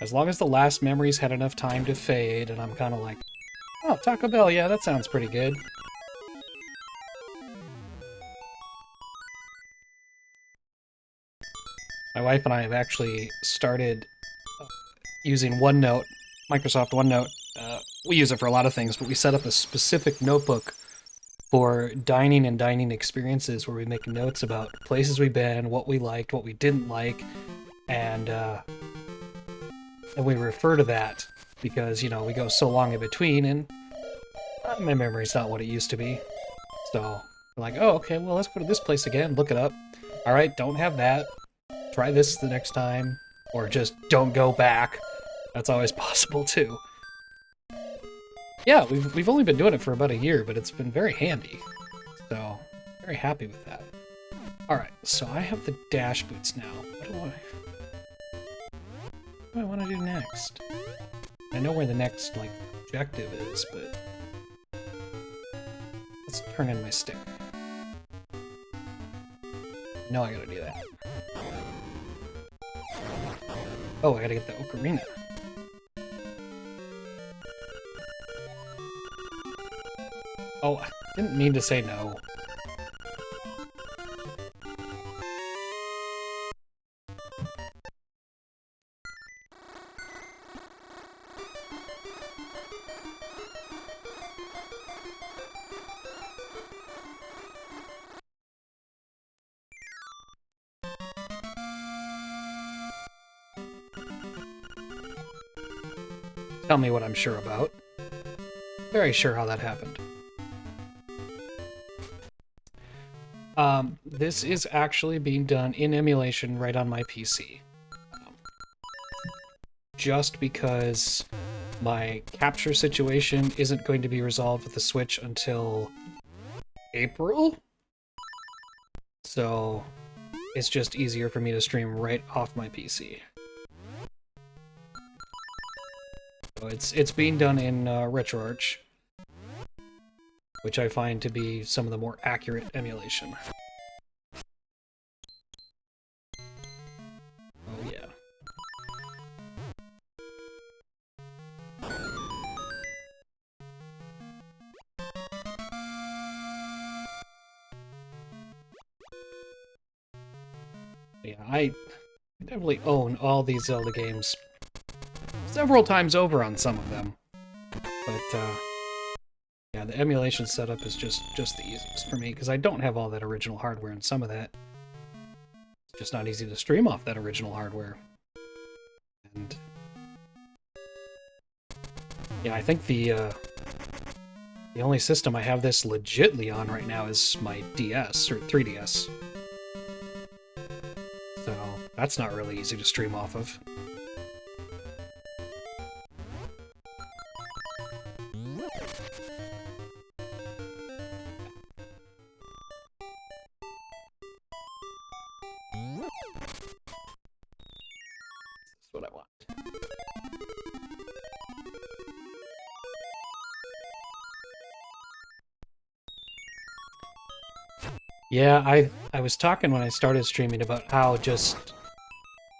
As long as the last memories had enough time to fade, and I'm kind of like, oh, Taco Bell, yeah, that sounds pretty good. My wife and I have actually started using OneNote, Microsoft OneNote. We use it for a lot of things, but we set up a specific notebook for dining and dining experiences where we make notes about places we've been, what we liked, what we didn't like, and we refer to that because, you know, we go so long in between, and my memory's not what it used to be. So we're like, oh, okay, well, let's go to this place again, look it up. All right, don't have that. Try this the next time, or just don't go back. That's always possible too. Yeah, we've only been doing it for about a year, but it's been very handy. So, very happy with that. Alright, so I have the dash boots now. What do I want to do next? I know where the next, like, objective is, but... let's turn in my stick. No, I gotta do that. Oh, I gotta get the ocarina. Oh, I didn't mean to say no. Tell me what I'm sure about. Very sure how that happened. This is actually being done in emulation right on my PC. Just because my capture situation isn't going to be resolved with the Switch until April? So it's just easier for me to stream right off my PC. So it's being done in RetroArch, which I find to be some of the more accurate emulation. Oh yeah. Yeah, I definitely own all these Zelda games several times over on some of them. But yeah, the emulation setup is just the easiest for me, because I don't have all that original hardware, and some of that it's just not easy to stream off that original hardware. And yeah, I think the only system I have this legitly on right now is my DS, or 3DS. So that's not really easy to stream off of. What I want. Yeah, I was talking when I started streaming about how just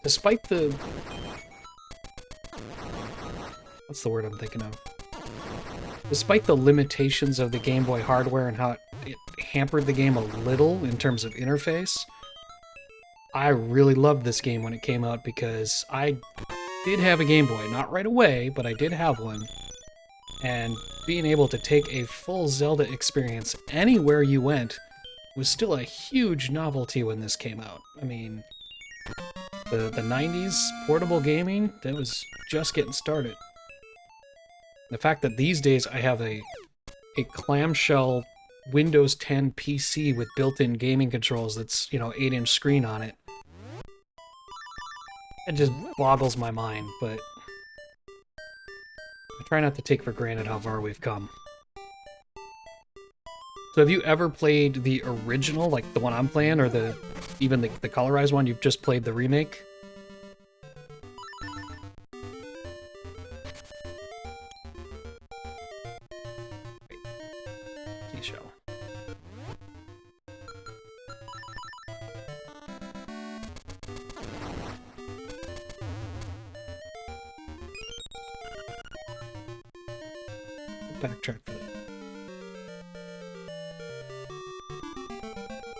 despite the what's the word I'm thinking of? Despite the limitations of the Game Boy hardware and how it hampered the game a little in terms of interface, I really loved this game when it came out because I did have a Game Boy, not right away, but I did have one. And being able to take a full Zelda experience anywhere you went was still a huge novelty when this came out. I mean, the 90s portable gaming, that was just getting started. The fact that these days I have a clamshell Windows 10 PC with built-in gaming controls that's, you know, 8-inch screen on it, it just boggles my mind, but I try not to take for granted how far we've come. So have you ever played the original, like the one I'm playing, or even the colorized one? You've just played the remake? backtrack for that.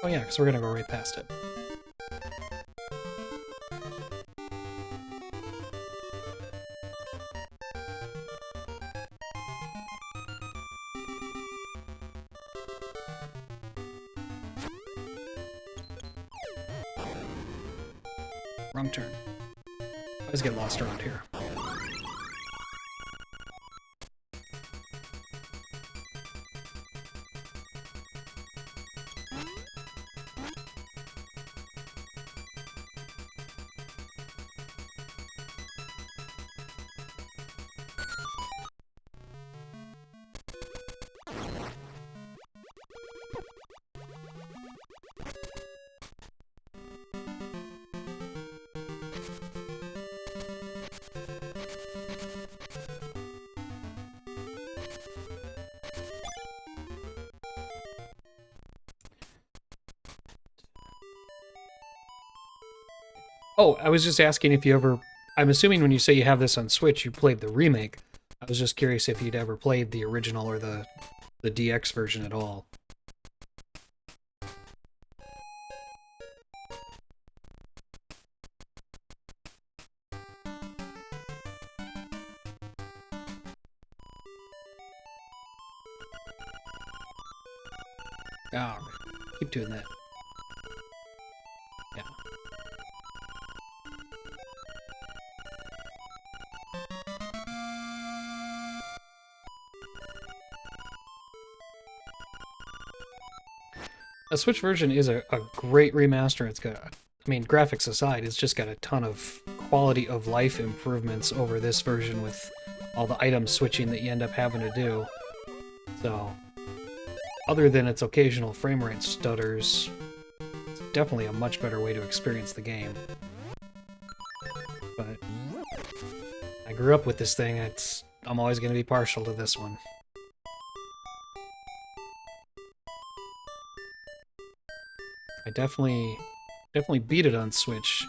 Oh yeah, because we're gonna go right past it. Wrong turn. I always get lost around here. Oh, I was just asking if you ever... I'm assuming when you say you have this on Switch, you played the remake. I was just curious if you'd ever played the original or the DX version at all. Oh, keep doing that. Yeah. The Switch version is a great remaster. It's got, I mean, graphics aside, it's just got a ton of quality of life improvements over this version with all the item switching that you end up having to do. So, other than its occasional frame rate stutters, it's definitely a much better way to experience the game. But I grew up with this thing, I'm always going to be partial to this one. I definitely beat it on Switch,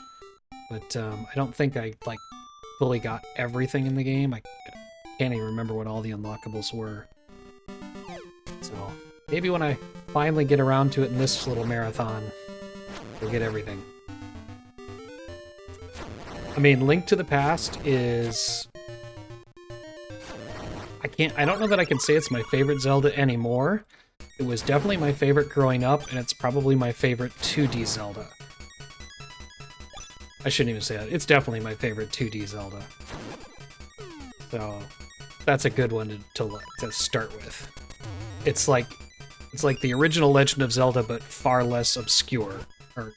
but I don't think I fully got everything in the game. I can't even remember what all the unlockables were. So maybe when I finally get around to it in this little marathon, we'll get everything. I mean, Link to the Past is... I don't know that I can say it's my favorite Zelda anymore. It was definitely my favorite growing up, and it's probably my favorite 2D Zelda. I shouldn't even say that. It's definitely my favorite 2D Zelda. So, that's a good one to start with. It's like the original Legend of Zelda, but far less obscure. Or,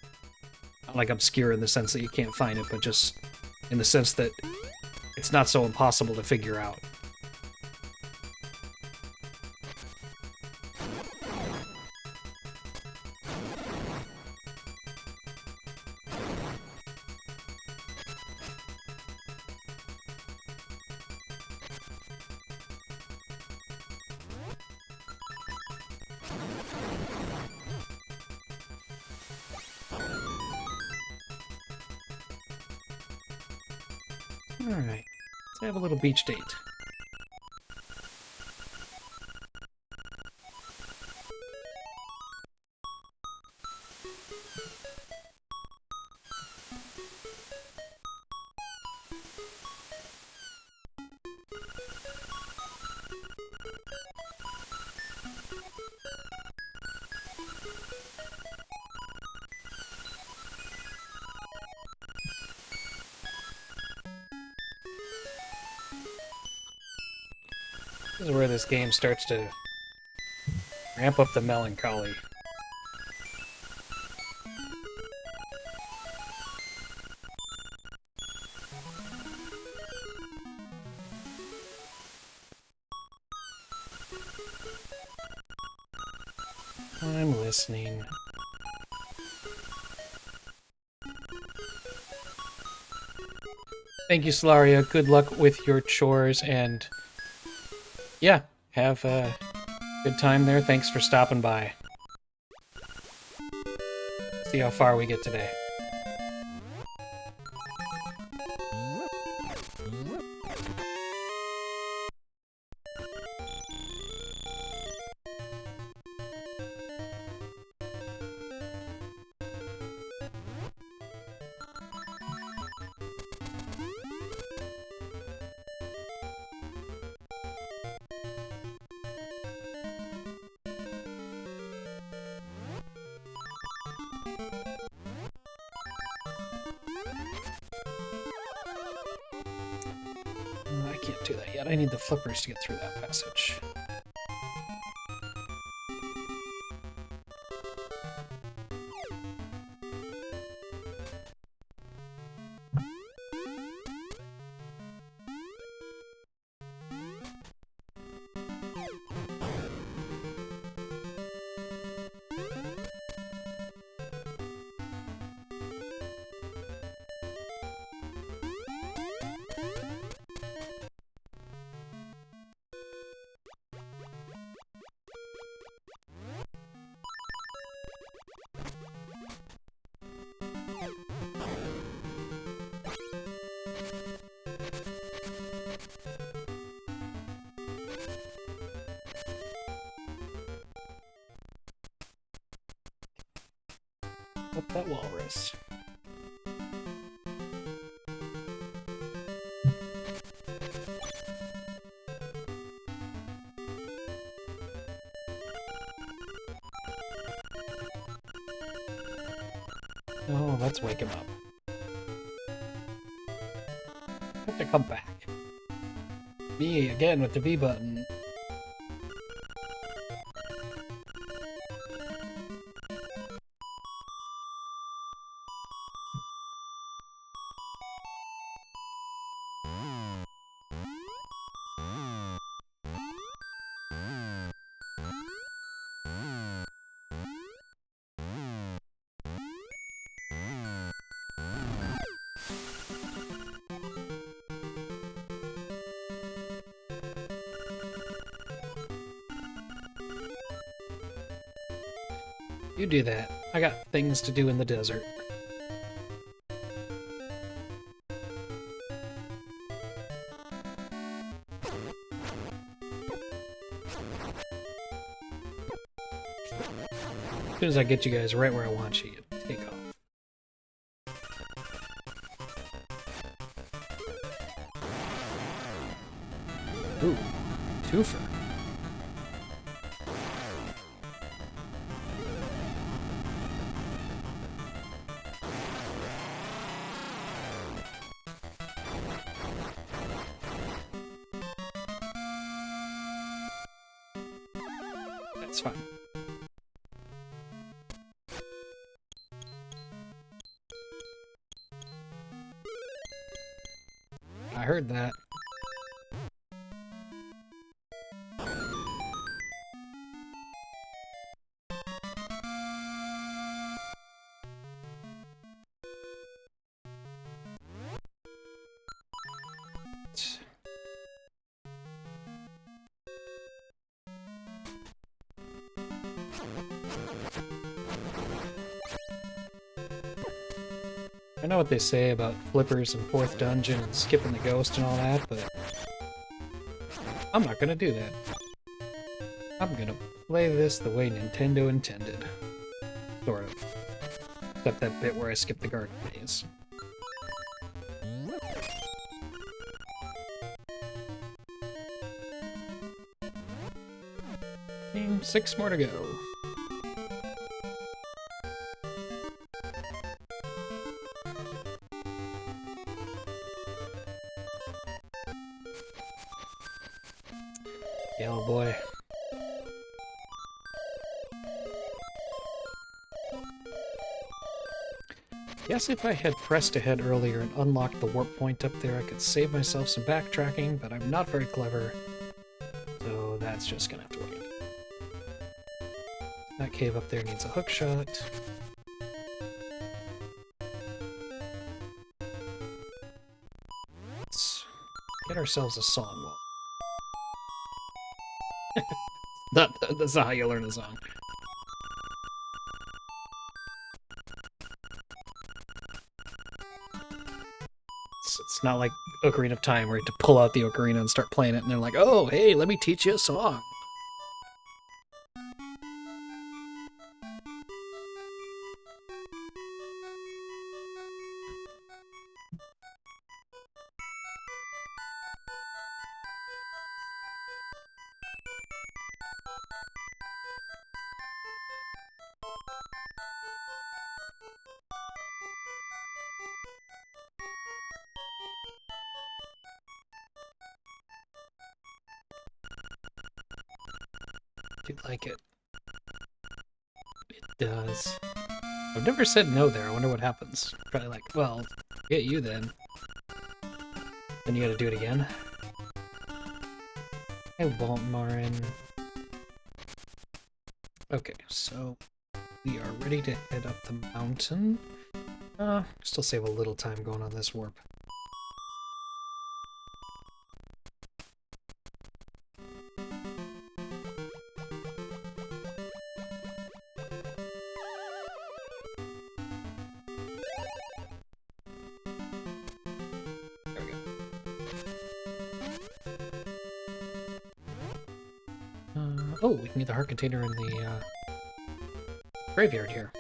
not like obscure in the sense that you can't find it, but just in the sense that it's not so impossible to figure out. Alright, let's have a little beach date. This is where this game starts to ramp up the melancholy. I'm listening. Thank you, Solaria. Good luck with your chores, and yeah, have a good time there. Thanks for stopping by. See how far we get today. can't do that yet. I need the flippers to get through that passage. Up that walrus. Oh, let's wake him up. I have to come back. Me again with the B button. You do that. I got things to do in the desert. As soon as I get you guys right where I want you, you take off. Ooh, twofer. That's fine. I heard that. I know what they say about flippers and fourth dungeon and skipping the ghost and all that, but I'm not gonna do that. I'm gonna play this the way Nintendo intended. Sort of. Except that bit where I skip the garden maze. 6 more to go. Yellow boy. Guess if I had pressed ahead earlier and unlocked the warp point up there, I could save myself some backtracking, but I'm not very clever, so that's just gonna have to wait. That cave up there needs a hook shot. Let's get ourselves a song. That's not how you learn a song. It's not like Ocarina of Time where you have to pull out the ocarina and start playing it and they're like, oh, hey, let me teach you a song. Do you like it? It does. I've never said no there. I wonder what happens. Probably like, well, get you then. Then you gotta do it again. I won't, Marin. Okay, so we are ready to head up the mountain. Still save a little time going on this warp. There we go. Oh, we can get the heart container in the graveyard here.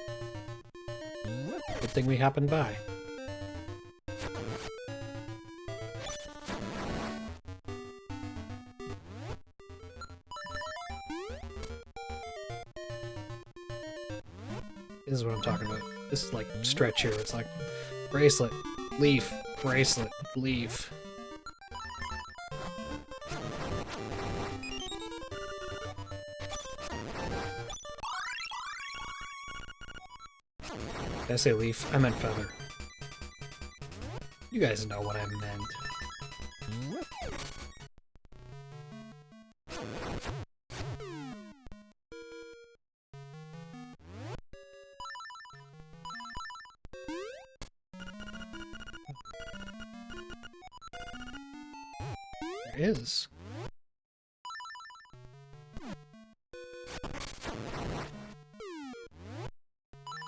Good thing we happened by. This is what I'm talking about. This is like stretch here. It's like bracelet, leaf, bracelet, leaf. Did I say leaf? I meant feather. You guys know what I meant. There is.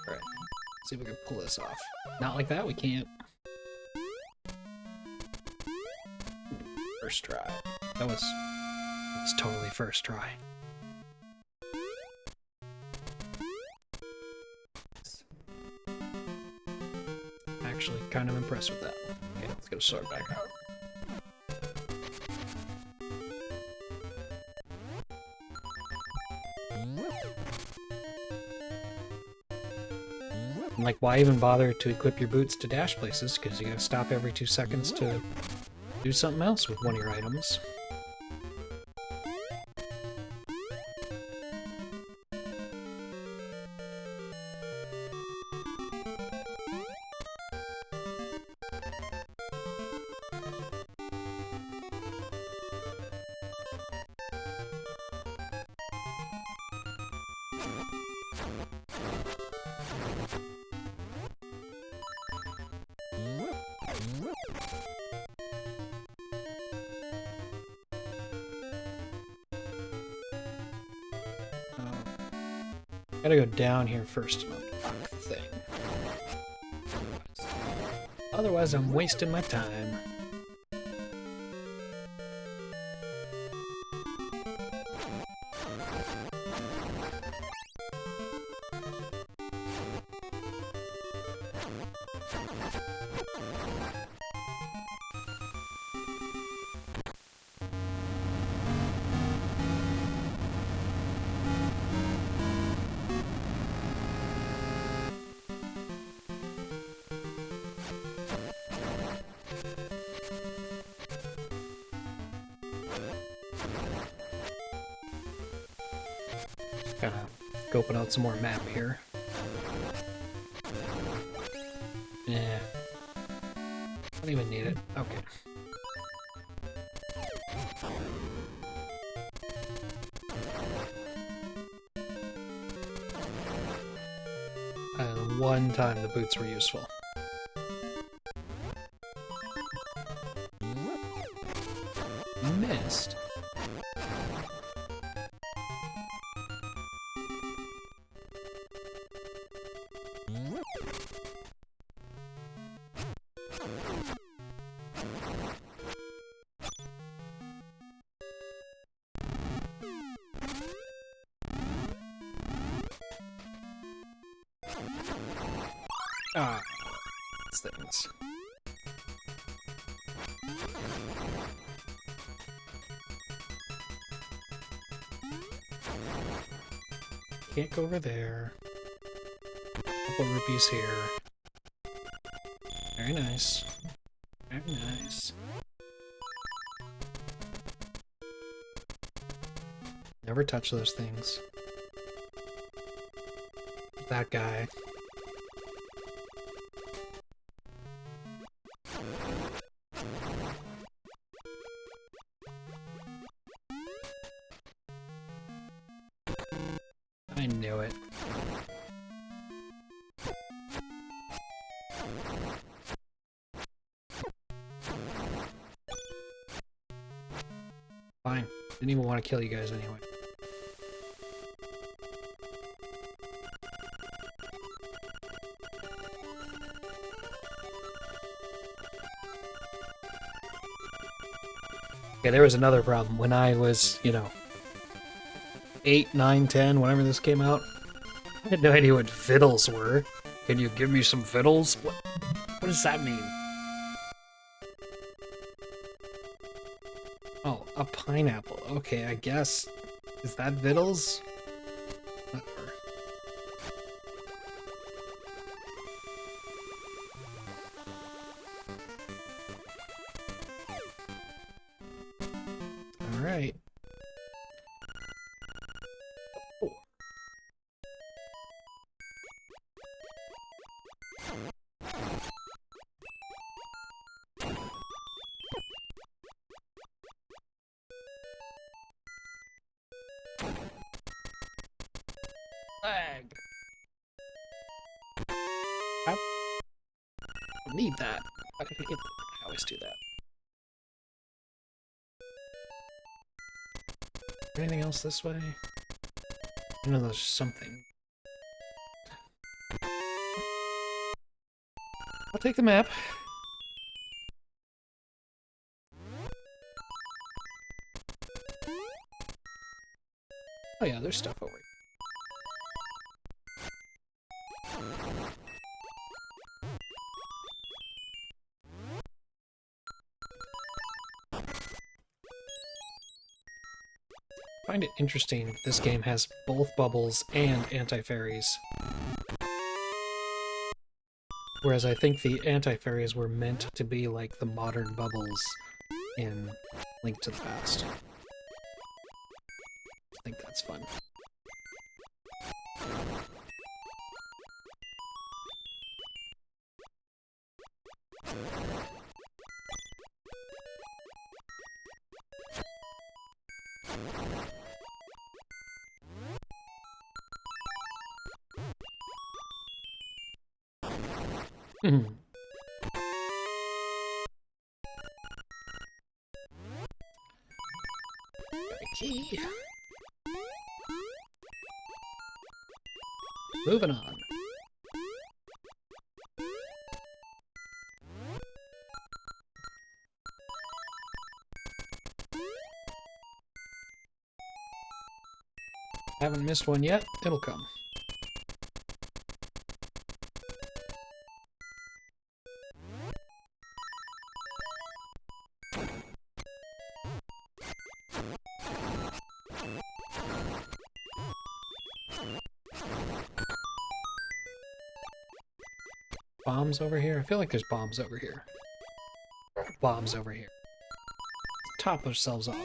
Alright. See if we can pull this off. Not like that, we can't. First try. That was totally first try. Actually, kind of impressed with that. Okay, let's get a sword back out. And like, why even bother to equip your boots to dash places? Because you gotta stop every 2 seconds to do something else with one of your items. Gotta go down here first and unlock the thing. Otherwise, I'm wasting my time. Gotta scoping out some more map here. Yeah. Don't even need it. Okay. One time the boots were useful. Missed. Ah, these things. Can't go over there. Couple rupees here. Very nice. Very nice. Never touch those things. That guy. I knew it. Fine. Didn't even want to kill you guys anyway. Okay, there was another problem. When I was, 8, 9, 10, whenever this came out, I had no idea what vittles were. Can you give me some vittles? What does that mean? Oh, a pineapple. Okay, I guess. Is that vittles? Whatever. Alright. Oh. Lag. I don't need that. How did I get that? I always do that. Anything else this way? I know there's something. I'll take the map. Oh yeah, there's stuff over here. I find it interesting this game has both bubbles and anti-fairies. Whereas I think the anti-fairies were meant to be like the modern bubbles in Link to the Past. I think that's fun. Key. Moving on. Haven't missed one yet. It'll come. Bombs over here? I feel like there's bombs over here. Bombs over here. Top ourselves off.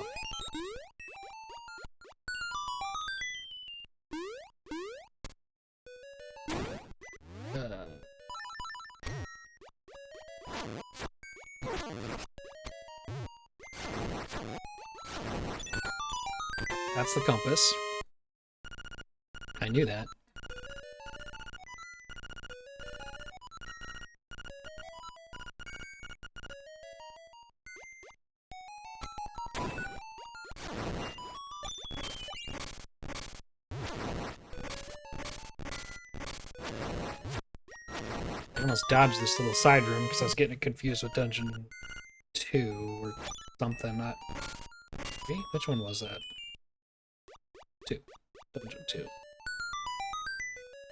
That's the compass. I knew that. I almost dodged this little side room because I was getting it confused with Dungeon 2 or something. Wait, which one was that? 2. Dungeon 2.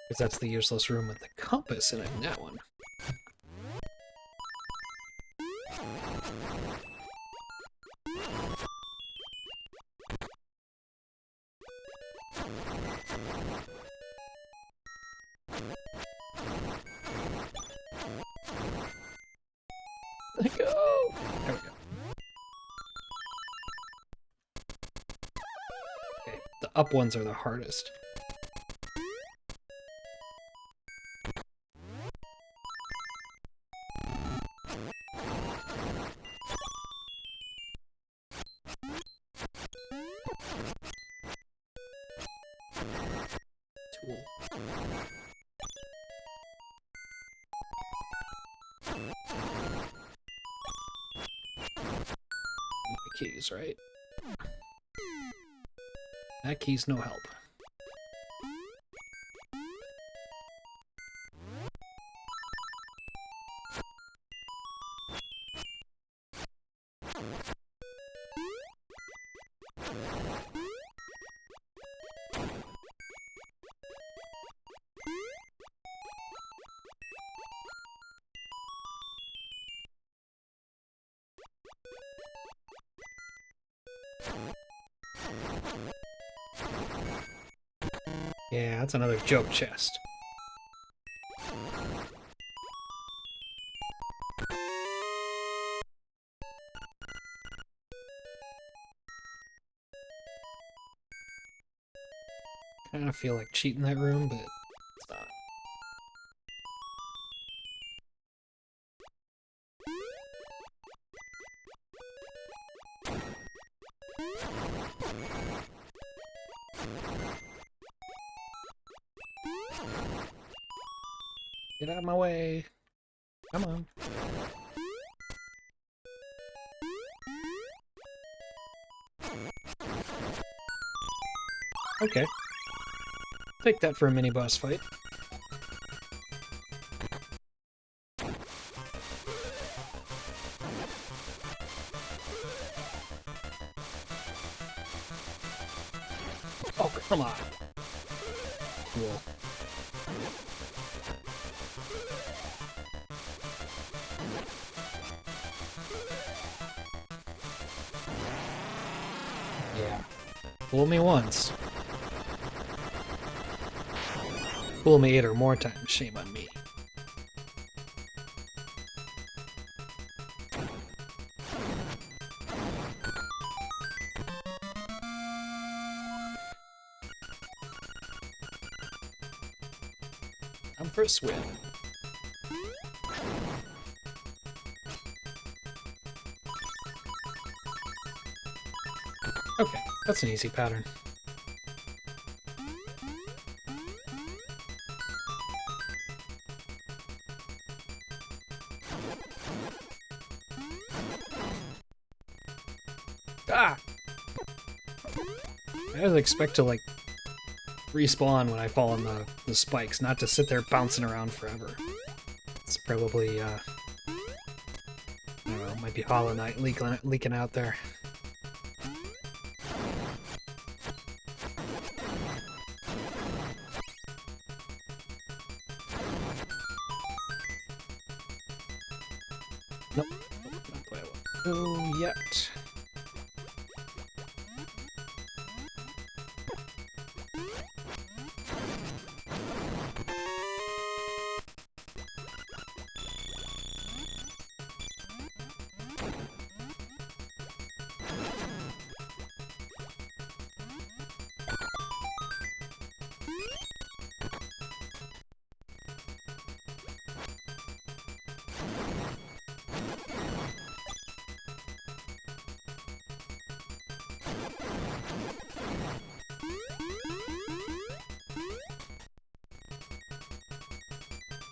Because that's the useless room with the compass in it in that one. Let go! There we go. Okay, up ones are the hardest. Tool. The keys, right? That key's no help. Yeah, that's another joke chest. I kind of feel like cheating that room, but it's not. Get out of my way. Come on. Okay. Take that for a mini boss fight. Oh, come on. Cool. Yeah. Fool me once. Fool me 8 or more times, shame on me. I'm for a swim. Okay, that's an easy pattern. Ah! I always expect to, like, respawn when I fall on the spikes, not to sit there bouncing around forever. It's probably, I don't know, it might be Hollow Knight leaking out there. Nope, not the way I want to go yet.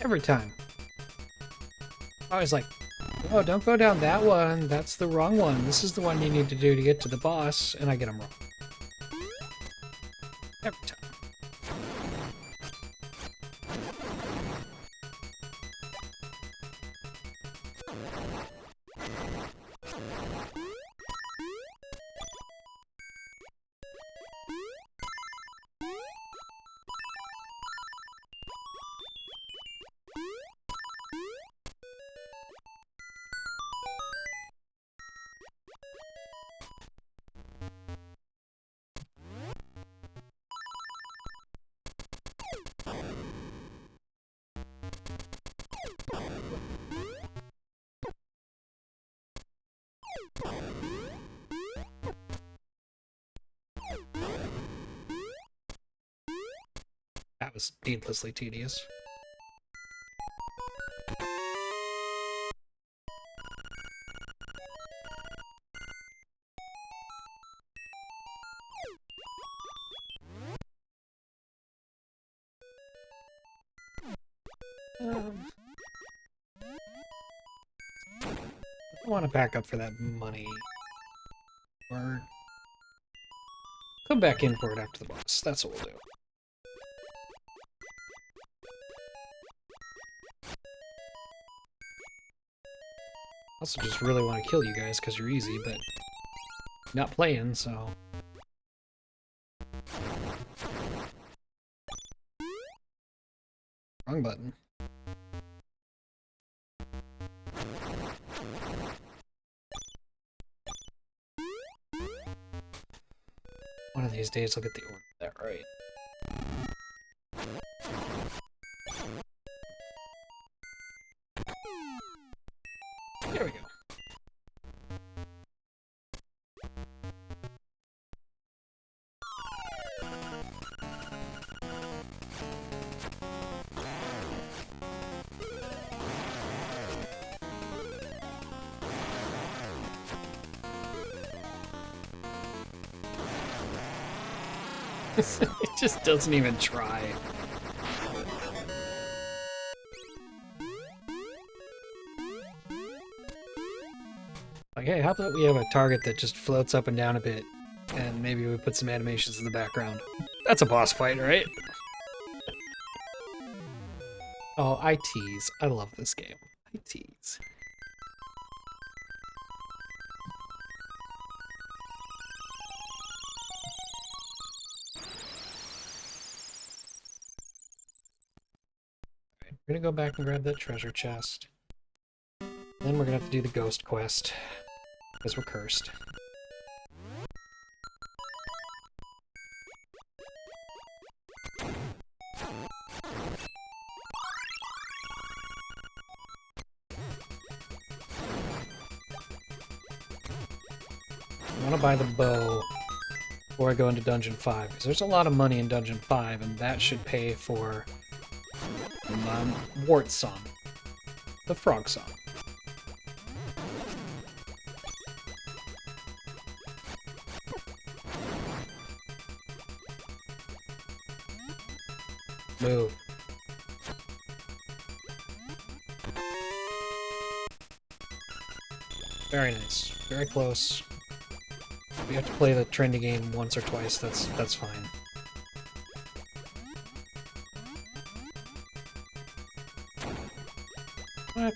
Every time. I was like, oh, don't go down that one. That's the wrong one. This is the one you need to do to get to the boss. And I get them wrong. Every time. That was needlessly tedious. I want to back up for that money. Or come back in for it after the boss. That's what we'll do. Also just really want to kill you guys because you're easy, but not playing, so... Wrong button. One of these days I'll get the order of that right. There we go. It just doesn't even try. Like, hey, how about we have a target that just floats up and down a bit, and maybe we put some animations in the background. That's a boss fight, right? Oh, I tease. I love this game. I tease. We're gonna go back and grab that treasure chest. Then we're gonna have to do the ghost quest, because we're cursed. I want to buy the bow before I go into Dungeon 5, because there's a lot of money in Dungeon 5, and that should pay for Wart song. The frog song. Move. Very nice. Very close. We have to play the trendy game once or twice, that's fine. What?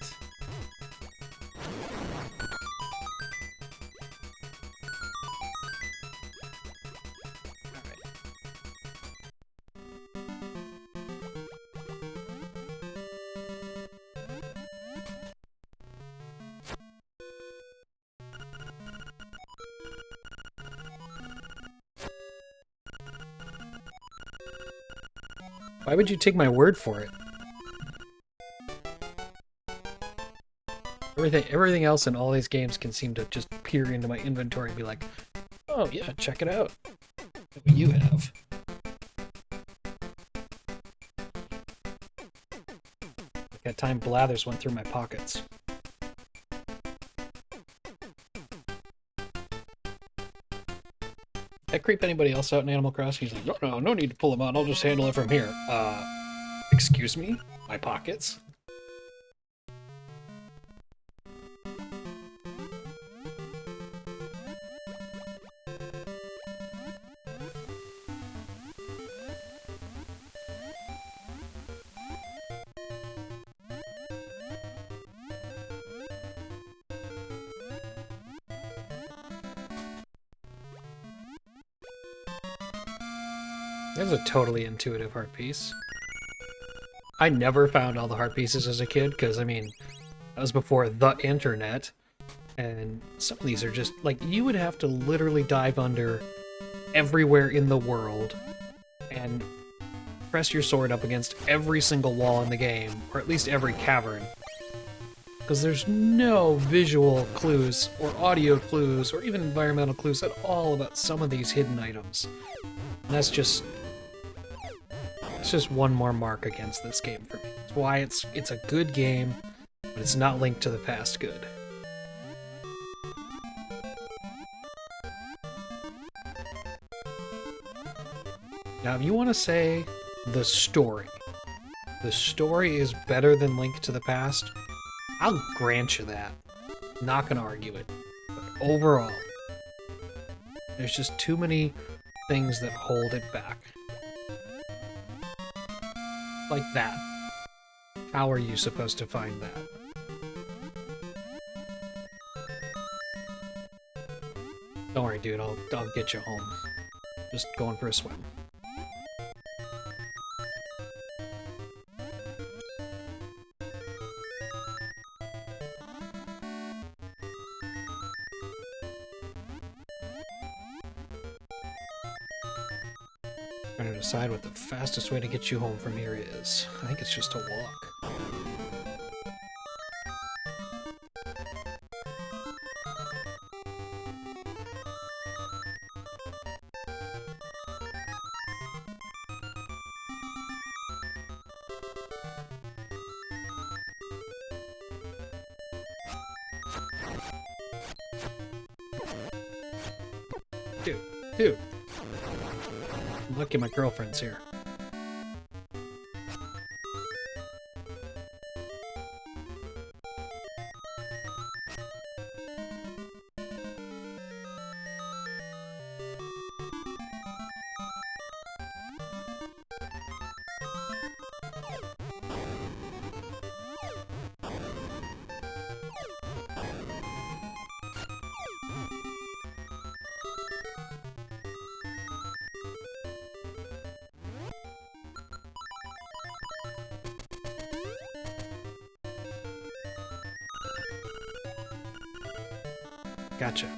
Alright. Why would you take my word for it? Everything else in all these games can seem to just peer into my inventory and be like, oh yeah, check it out. What you have. Like that time Blathers went through my pockets. I creep anybody else out in Animal Crossing? He's like, no need to pull them out, I'll just handle it from here. Excuse me? My pockets? There's a totally intuitive heart piece. I never found all the heart pieces as a kid, because, I mean, that was before the internet, and some of these are just, like, you would have to literally dive under everywhere in the world and press your sword up against every single wall in the game, or at least every cavern, because there's no visual clues, or audio clues, or even environmental clues at all about some of these hidden items. And that's just... It's just one more mark against this game for me. It's why it's a good game, but it's not Link to the Past good. Now, if you want to say the story is better than Link to the Past, I'll grant you that. Not gonna argue it. But overall, there's just too many things that hold it back. Like that. How are you supposed to find that? Don't worry, dude. I'll get you home. Just going for a swim. Trying to decide what the fastest way to get you home from here is. I think it's just to walk. Dude. I'm lucky my girlfriend's here. Gotcha.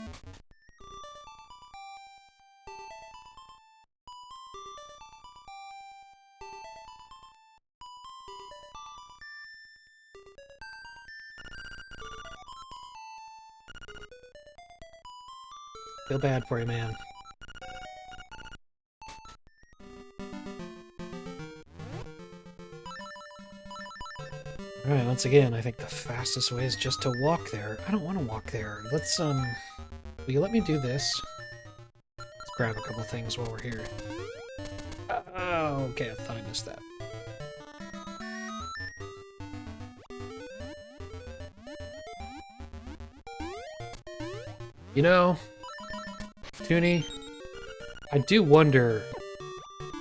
Feel bad for you, man. Alright, once again, I think the fastest way is just to walk there. I don't want to walk there. Let's, will you let me do this? Let's grab a couple things while we're here. Oh, okay, I thought I missed that. You know, Toonie, I do wonder...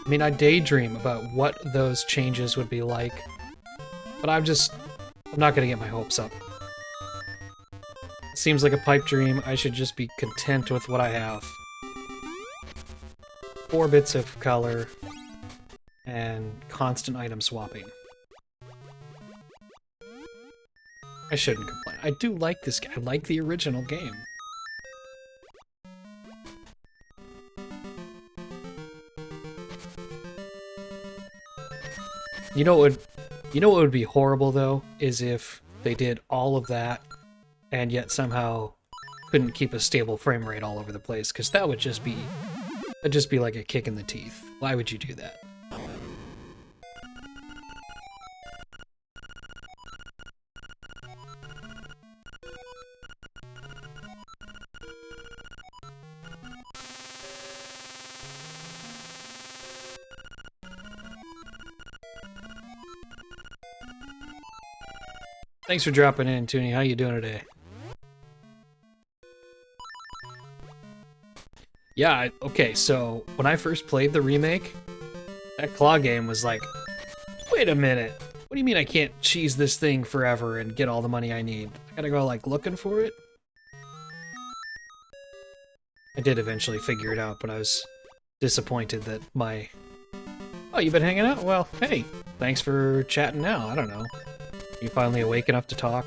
I mean, I daydream about what those changes would be like. But I'm not gonna get my hopes up. Seems like a pipe dream. I should just be content with what I have. 4 bits of color and constant item swapping. I shouldn't complain. I do like this game. I like the original game. You know what would be horrible, though, is if they did all of that and yet somehow couldn't keep a stable frame rate all over the place, because that'd just be like a kick in the teeth. Why would you do that? Thanks for dropping in, Toonie. How you doing today? Yeah, okay, so when I first played the remake, that claw game was like, wait a minute, what do you mean I can't cheese this thing forever and get all the money I need? I gotta go, like, looking for it? I did eventually figure it out, but I was disappointed that my... Oh, you've been hanging out? Well, hey, thanks for chatting now, I don't know. You finally awake enough to talk?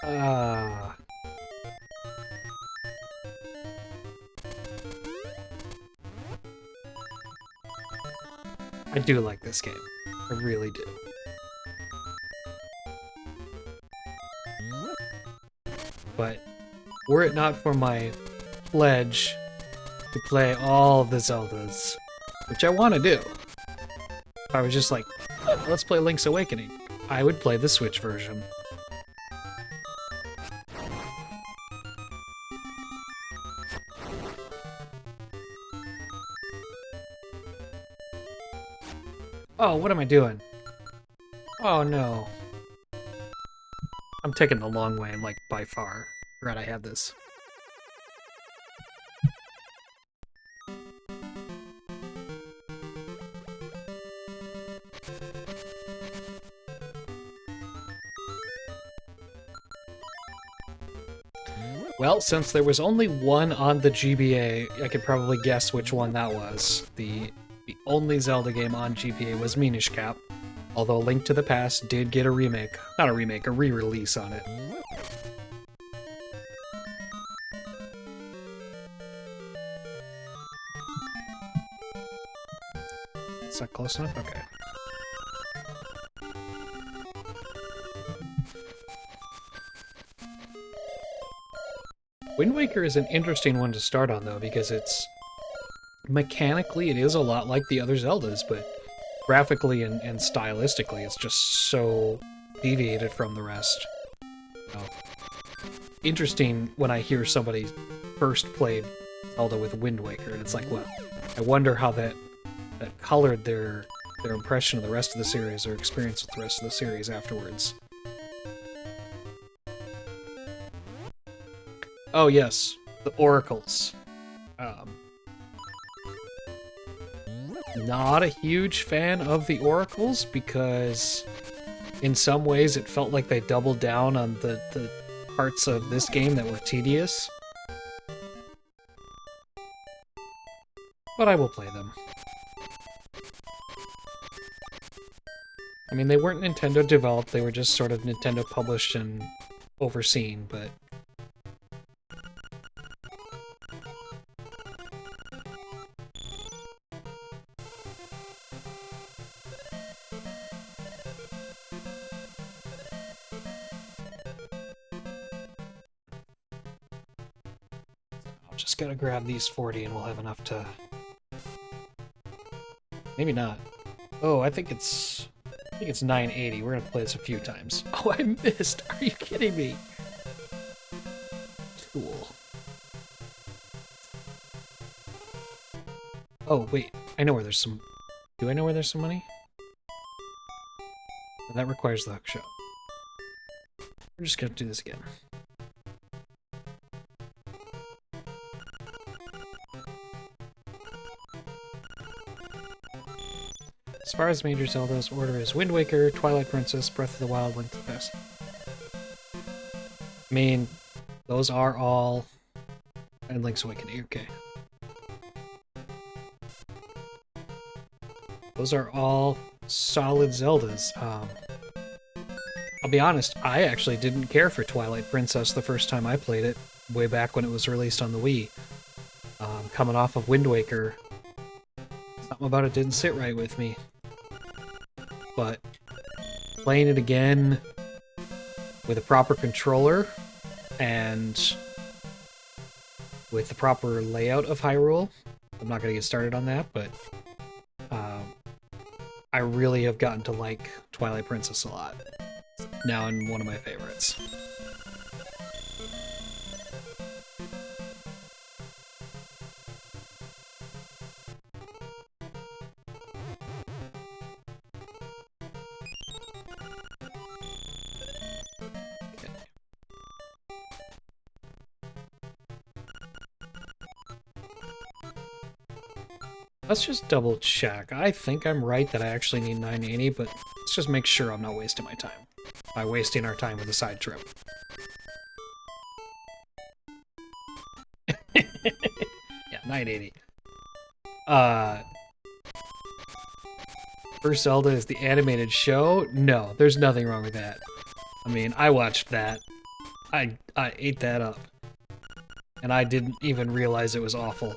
I do like this game. I really do. But were it not for my pledge to play all of the Zeldas, which I want to do. If I was just like, let's play Link's Awakening, I would play the Switch version. Oh, what am I doing? Oh no. I'm taking the long way, like, by far. Forgot I had this. Well, since there was only one on the GBA, I could probably guess which one that was. The only Zelda game on GBA was Minish Cap, although Link to the Past did get a remake. Not a remake, a re-release on it. Is that close enough? Okay. Wind Waker is an interesting one to start on, though, because it's... mechanically, it is a lot like the other Zeldas, but graphically and stylistically, it's just so deviated from the rest. Interesting when I hear somebody first played Zelda with Wind Waker, and it's like, well, I wonder how that colored their impression of the rest of the series or experience with the rest of the series afterwards. Oh yes, the oracles. Not a huge fan of the oracles because in some ways it felt like they doubled down on the parts of this game that were tedious. But I will play them. I mean, they weren't Nintendo developed, they were just sort of Nintendo published and overseen, but... Just gotta grab these 40 and we'll have enough to... Maybe not. Oh, I think it's 980. We're gonna play this a few times. Oh, I missed! Are you kidding me? Cool. Oh, wait. I know where there's some... Do I know where there's some money? That requires the hook shot. We're just gonna do this again. As far as Major Zelda's order is Wind Waker, Twilight Princess, Breath of the Wild, Link to the Past. I mean, those are all... And Link's Awakening, okay. Those are all solid Zeldas. I'll be honest, I actually didn't care for Twilight Princess the first time I played it, way back when it was released on the Wii. Coming off of Wind Waker, something about it didn't sit right with me. But playing it again with a proper controller and with the proper layout of Hyrule, I'm not going to get started on that, but I really have gotten to like Twilight Princess a lot. Now in one of my favorites. Let's just double check. I think I'm right that I actually need 980, but let's just make sure I'm not wasting my time by wasting our time with a side trip. Yeah, 980. First Zelda is the animated show? No, there's nothing wrong with that. I mean, I watched that. I ate that up. And I didn't even realize it was awful.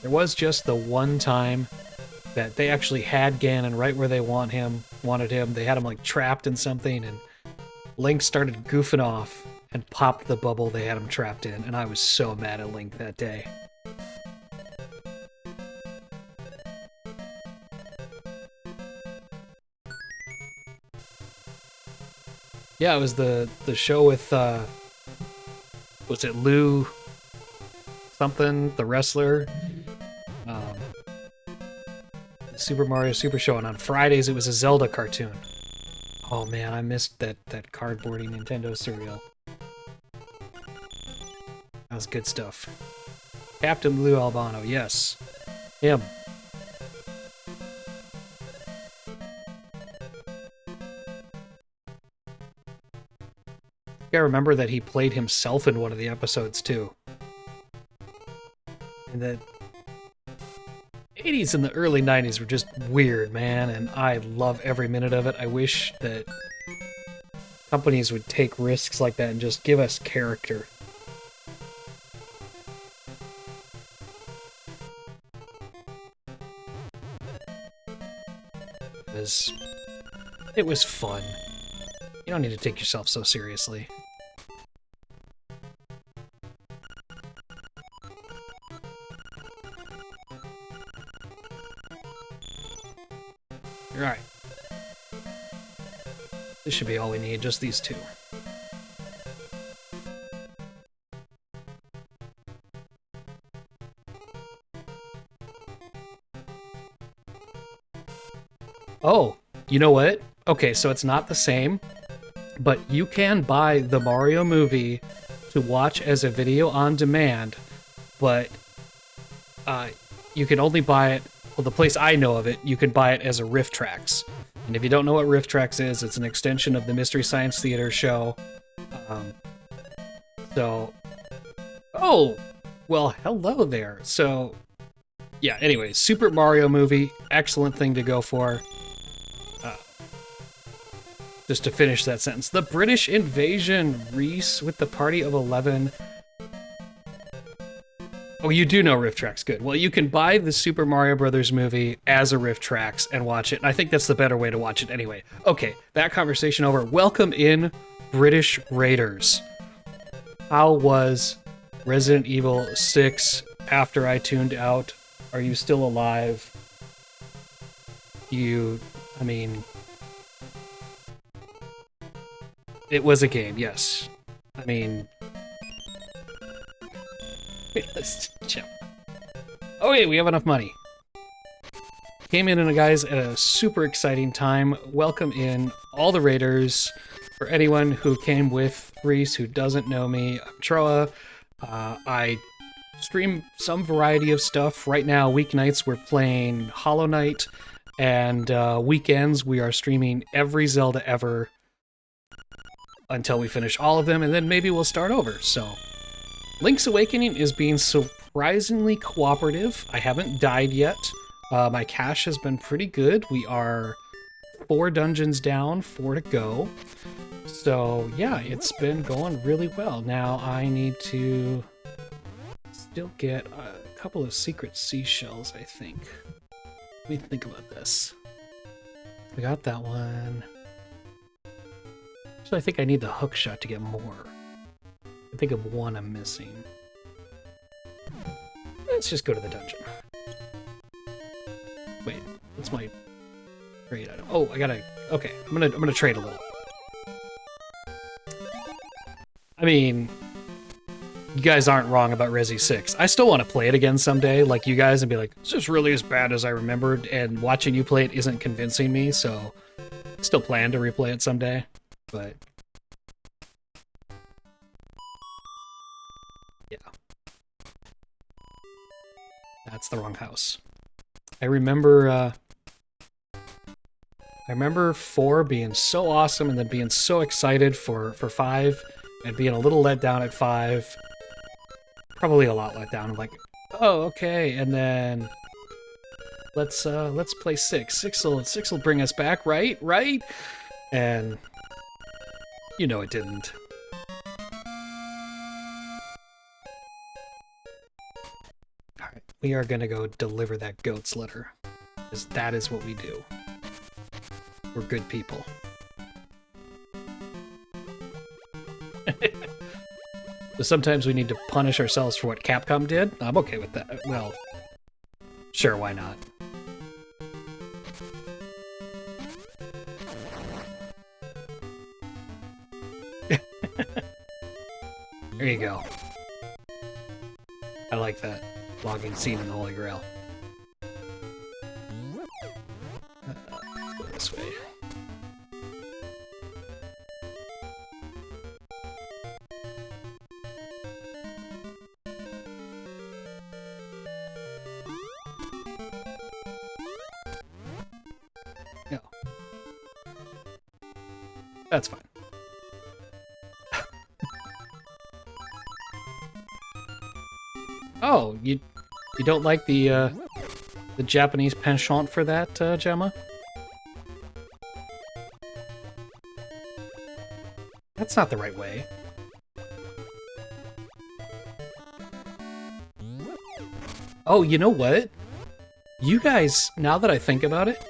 There was just the one time that they actually had Ganon right where they wanted him. They had him like trapped in something, and Link started goofing off, and popped the bubble they had him trapped in, and I was so mad at Link that day. Yeah, it was the show with, was it Lou something, the wrestler? The Super Mario Super Show, and on Fridays it was a Zelda cartoon. Oh man, I missed that cardboardy Nintendo cereal. That was good stuff. Captain Lou Albano, yes. Him. I remember that he played himself in one of the episodes too. And the 80s and the early 90s were just weird, man, and I love every minute of it. I wish that companies would take risks like that and just give us character. It was fun. You don't need to take yourself so seriously. Alright. This should be all we need, just these two. Oh, you know what? Okay, so it's not the same, but you can buy the Mario movie to watch as a video on demand, but you can only buy it, well, the place I know of it, you can buy it as a Riff Tracks. And if you don't know what Riff Tracks is, it's an extension of the Mystery Science Theater show. Oh, well, hello there. So, yeah, anyway, Super Mario movie, excellent thing to go for. Just to finish that sentence. The British invasion, Reese with the party of 11. Oh, you do know Riff Tracks, good. Well, you can buy the Super Mario Brothers movie as a Riff Tracks and watch it, and I think that's the better way to watch it anyway. Okay, that conversation over. Welcome in, British Raiders. How was Resident Evil 6 after I tuned out? Are you still alive? I mean... It was a game, yes. I mean... Let's chill. Okay, we have enough money. Came in, guys, at a super exciting time. Welcome in all the Raiders. For anyone who came with Reese who doesn't know me, I'm Troa. I stream some variety of stuff. Right now, weeknights, we're playing Hollow Knight, and weekends, we are streaming every Zelda ever until we finish all of them, and then maybe we'll start over, so... Link's Awakening is being surprisingly cooperative. I haven't died yet. My cash has been pretty good. We are 4 dungeons down, 4 to go. So, yeah, it's been going really well. Now I need to still get a couple of secret seashells, I think. Let me think about this. I got that one. So I think I need the hook shot to get more. I think of one I'm missing. Let's just go to the dungeon. Wait, what's my trade item? Oh, I gotta. Okay, I'm gonna trade a little. I mean, you guys aren't wrong about Resi 6. I still want to play it again someday, like you guys, and be like, "Is this really as bad as I remembered?" And watching you play it isn't convincing me, so I still plan to replay it someday. But yeah. That's the wrong house. I remember 4 being so awesome and then being so excited for 5 and being a little let down at 5. Probably a lot let down. I'm like, oh, okay, and then let's play 6. 6 will bring us back, right? Right? And you know it didn't. Alright, we are gonna go deliver that goat's litter. Because that is what we do. We're good people. So sometimes we need to punish ourselves for what Capcom did. I'm okay with that. Well, sure, why not? There you go. I like that logging scene in the Holy Grail. Let's go this way. No. That's fine. Oh, you don't like the Japanese penchant for that, Gemma? That's not the right way. Oh, you know what? You guys, now that I think about it,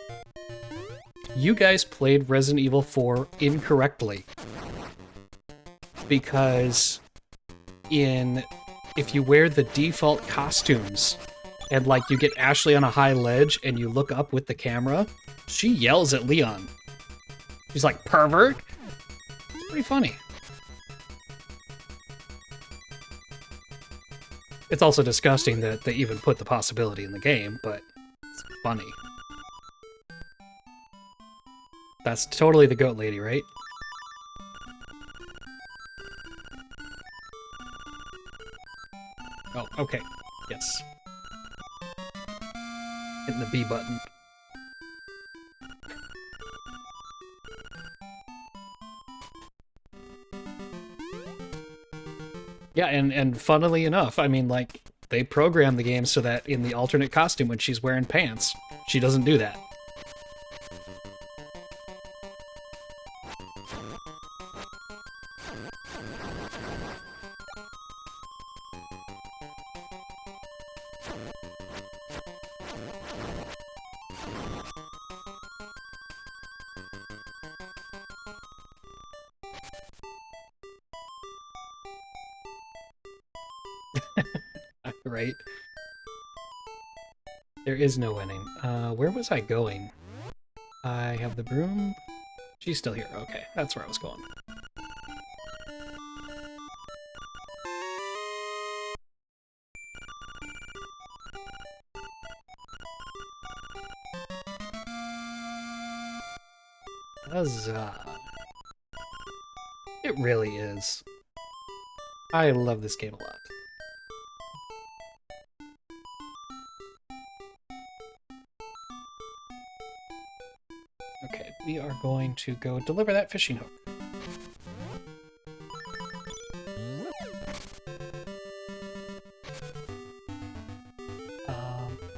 you guys played Resident Evil 4 incorrectly. Because if you wear the default costumes and like you get Ashley on a high ledge and you look up with the camera, she yells at Leon. She's like, pervert? It's pretty funny. It's also disgusting that they even put the possibility in the game, but it's funny. That's totally the goat lady, right? Oh, okay. Yes. Hitting the B button. Yeah, and funnily enough, I mean, like, they programmed the game so that in the alternate costume when she's wearing pants, she doesn't do that. Right? There is no winning. Where was I going? I have the broom. She's still here. Okay, that's where I was going. Huzzah. It really is. I love this game a lot. Okay, we are going to go deliver that fishing hook.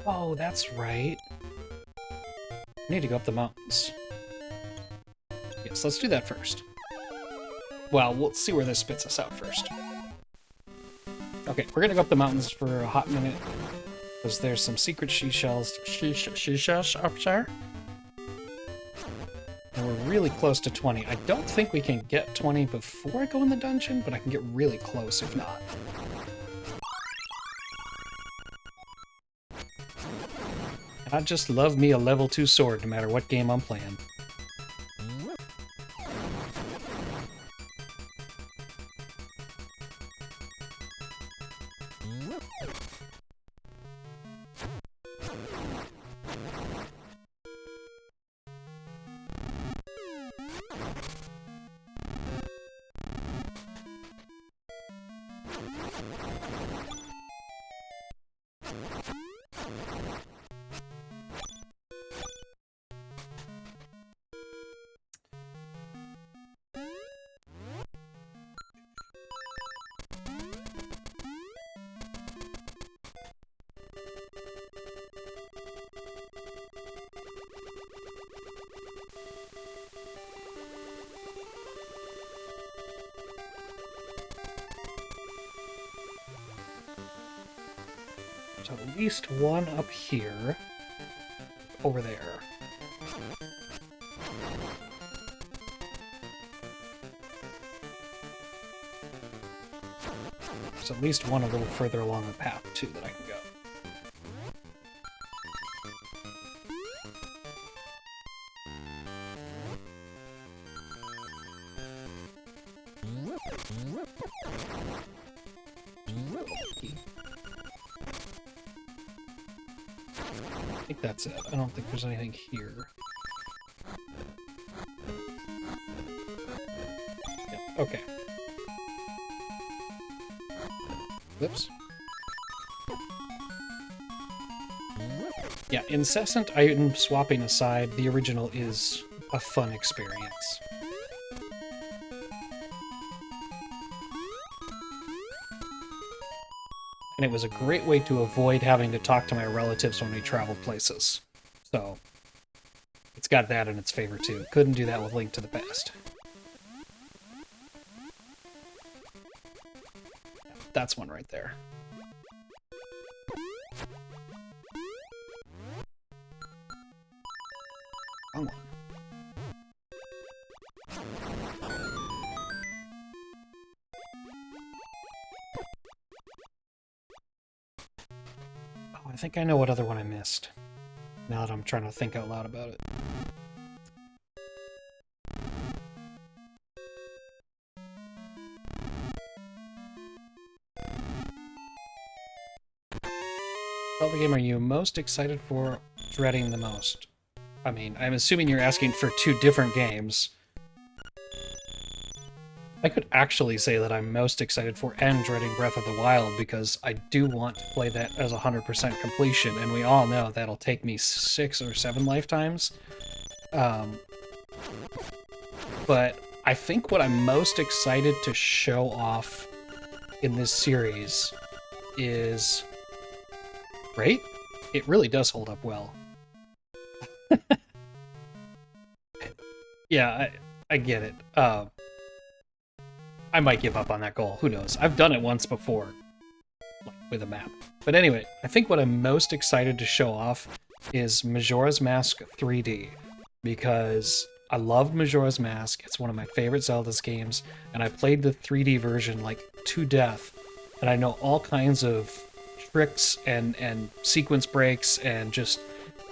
Oh, that's right. I need to go up the mountains. Yes, let's do that first. Well, we'll see where this spits us out first. Okay, we're gonna go up the mountains for a hot minute, because there's some secret seashells up there. And we're really close to 20. I don't think we can get 20 before I go in the dungeon, but I can get really close if not. And I just love me a level 2 sword no matter what game I'm playing. There's at least one up here. Over there. There's at least one a little further along the path, too, that I can go. I think that's it. I don't think there's anything here. Yeah, okay. Whoops. Yeah, incessant item swapping aside, the original is a fun experience. And it was a great way to avoid having to talk to my relatives when we traveled places. So, it's got that in its favor too. Couldn't do that with Link to the Past. That's one right there. Come on. Oh, I think I know what other one I missed. Now that I'm trying to think out loud about it. What game are you most excited for, dreading the most? I mean, I'm assuming you're asking for two different games. I could actually say that I'm most excited for and dreading Breath of the Wild because I do want to play that as 100% completion, and we all know that'll take me 6 or 7 lifetimes. But I think what I'm most excited to show off in this series is... Right? It really does hold up well. Yeah, I get it. I might give up on that goal. Who knows? I've done it once before, like with a map. But anyway, I think what I'm most excited to show off is Majora's Mask 3D, because I love Majora's Mask. It's one of my favorite Zelda's games, and I played the 3D version like to death, and I know all kinds of tricks and sequence breaks and just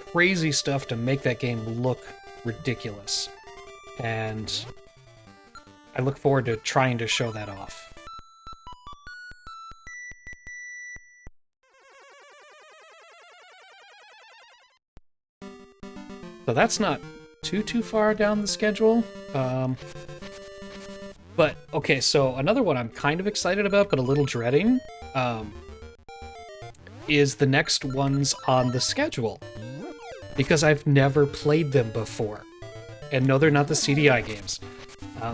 crazy stuff to make that game look ridiculous. And I look forward to trying to show that off. So that's not too far down the schedule. But, okay, so another one I'm kind of excited about, but a little dreading, is the next ones on the schedule. Because I've never played them before. And no, they're not the CDI games.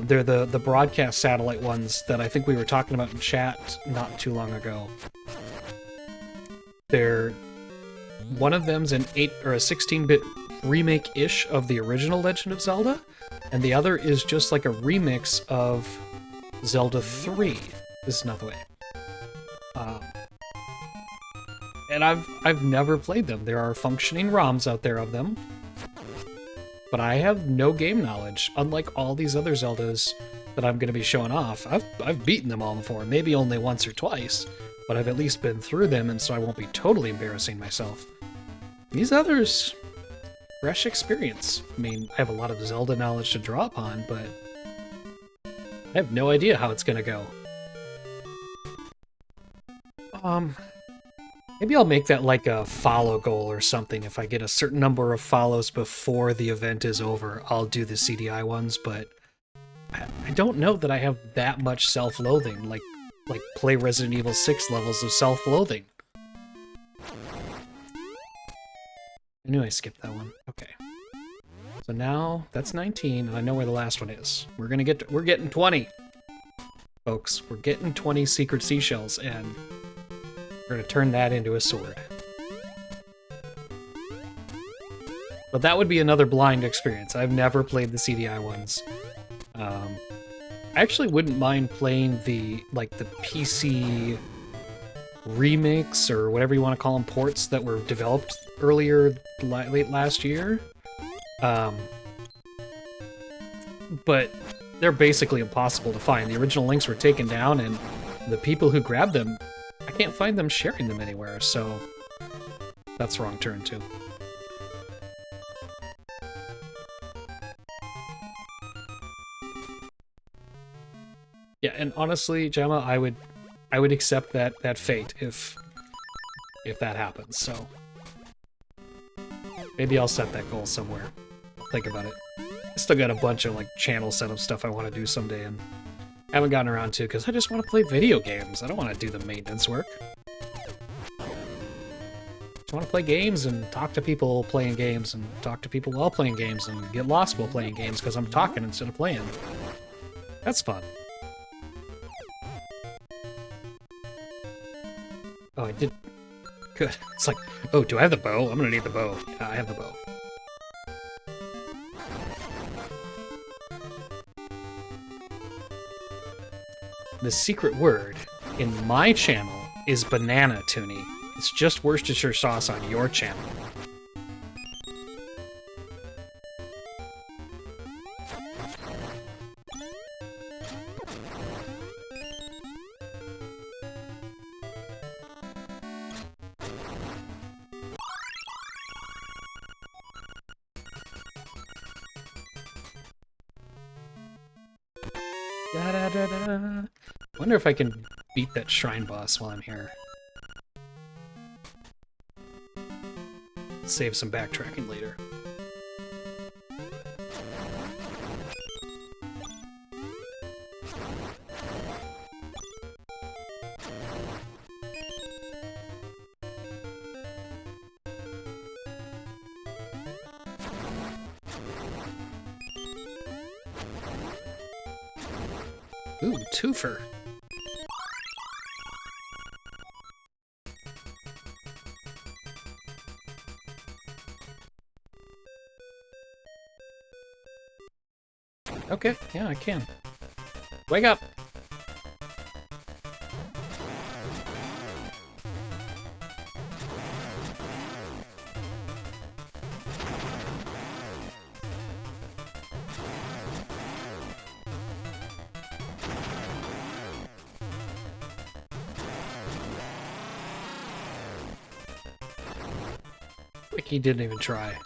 They're the broadcast satellite ones that I think we were talking about in chat not too long ago. One of them's an 8 or a 16-bit remake-ish of the original Legend of Zelda, and the other is just like a remix of Zelda 3. This is not the way. And I've never played them. There are functioning ROMs out there of them, but I have no game knowledge, unlike all these other Zeldas that I'm going to be showing off. I've beaten them all before, maybe only once or twice, but I've at least been through them, and so I won't be totally embarrassing myself. These others, fresh experience. I mean, I have a lot of Zelda knowledge to draw upon, but I have no idea how it's going to go. Maybe I'll make that like a follow goal or something. If I get a certain number of follows before the event is over, I'll do the CDI ones, but I don't know that I have that much self-loathing, like play Resident Evil 6 levels of self-loathing. I knew I skipped that one. Okay. So now, that's 19, and I know where the last one is. We're getting 20! Folks, we're getting 20 secret seashells, and we're gonna turn that into a sword. But that would be another blind experience. I've never played the CDI ones. I actually wouldn't mind playing the PC remakes, or whatever you want to call them, ports that were developed late last year. But they're basically impossible to find. The original links were taken down, and the people who grab them, I can't find them sharing them anywhere, so that's wrong turn too. Yeah, and honestly, Gemma, I would accept that fate if that happens, so maybe I'll set that goal somewhere. I'll think about it. I still got a bunch of like channel setup stuff I want to do someday, and I haven't gotten around to because I just want to play video games. I don't want to do the maintenance work. I just want to play games and talk to people playing games and talk to people while playing games and get lost while playing games because I'm talking instead of playing. That's fun. Oh, I did. Good. It's like, oh, do I have the bow? I'm gonna need the bow. Yeah, I have the bow. The secret word in my channel is banana toonie. It's just Worcestershire sauce on your channel. Da-da-da-da. Wonder if I can beat that shrine boss while I'm here. Save some backtracking later. Ooh, twofer. Okay, yeah, I can. Wake up! Like he didn't even try.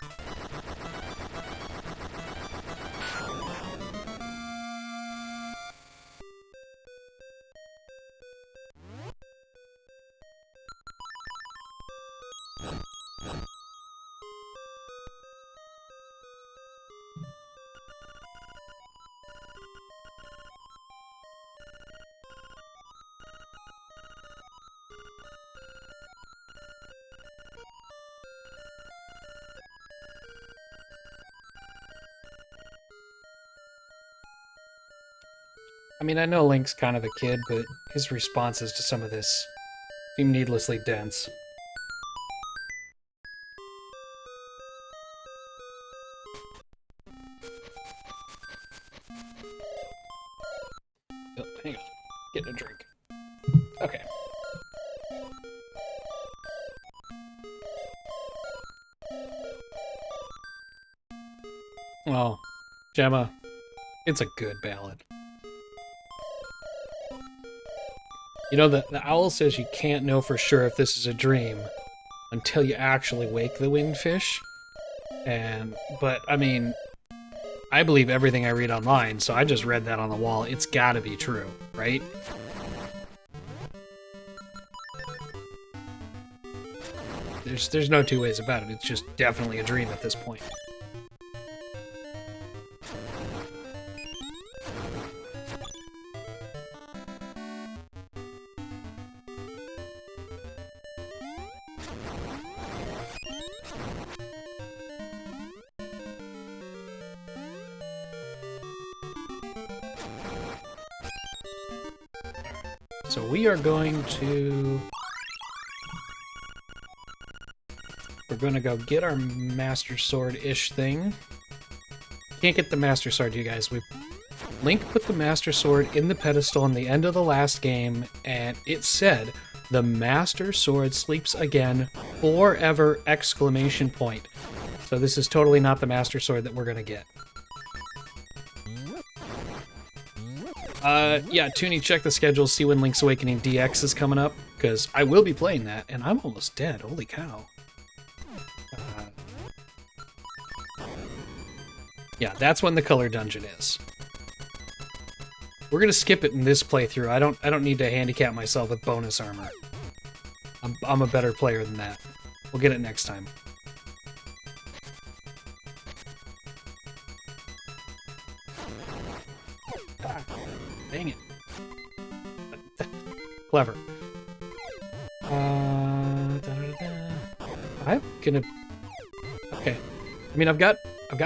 I mean, I know Link's kind of a kid, but his responses to some of this seem needlessly dense. Oh, hang on. Getting a drink. Okay. Oh, Gemma, it's a good ballad. You know, the owl says you can't know for sure if this is a dream until you actually wake the winged fish. But, I mean, I believe everything I read online, so I just read that on the wall. It's gotta be true, right? There's no two ways about it. It's just definitely a dream at this point. So we are going to... We're going to go get our Master Sword-ish thing. Can't get the Master Sword, you guys. Link put the Master Sword in the pedestal in the end of the last game, and it said, "The Master Sword sleeps again, forever!" exclamation point. So this is totally not the Master Sword that we're going to get. Yeah, Toonie, check the schedule, see when Link's Awakening DX is coming up, because I will be playing that, and I'm almost dead. Holy cow. Yeah, that's when the color dungeon is. We're gonna skip it in this playthrough. I don't need to handicap myself with bonus armor. I'm a better player than that. We'll get it next time. Ah, dang it. Clever. I'm gonna... Okay. I mean, I've got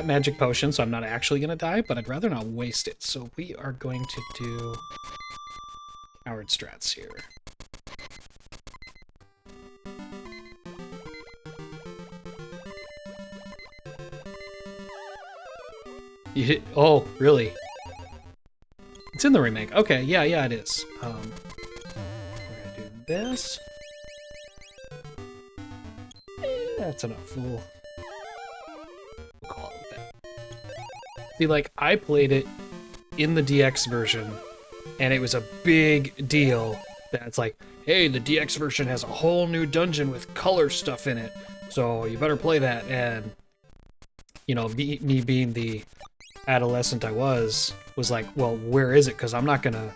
magic potion, so I'm not actually gonna die, but I'd rather not waste it. So we are going to do coward strats here. You hit... Oh, really? It's in the remake. Okay, yeah, it is. We're gonna do this. That's enough. We'll call it that. See, like, I played it in the DX version, and it was a big deal that it's like, hey, the DX version has a whole new dungeon with color stuff in it, so you better play that. And, you know, me being the adolescent I was like, well, where is it? Because I'm not gonna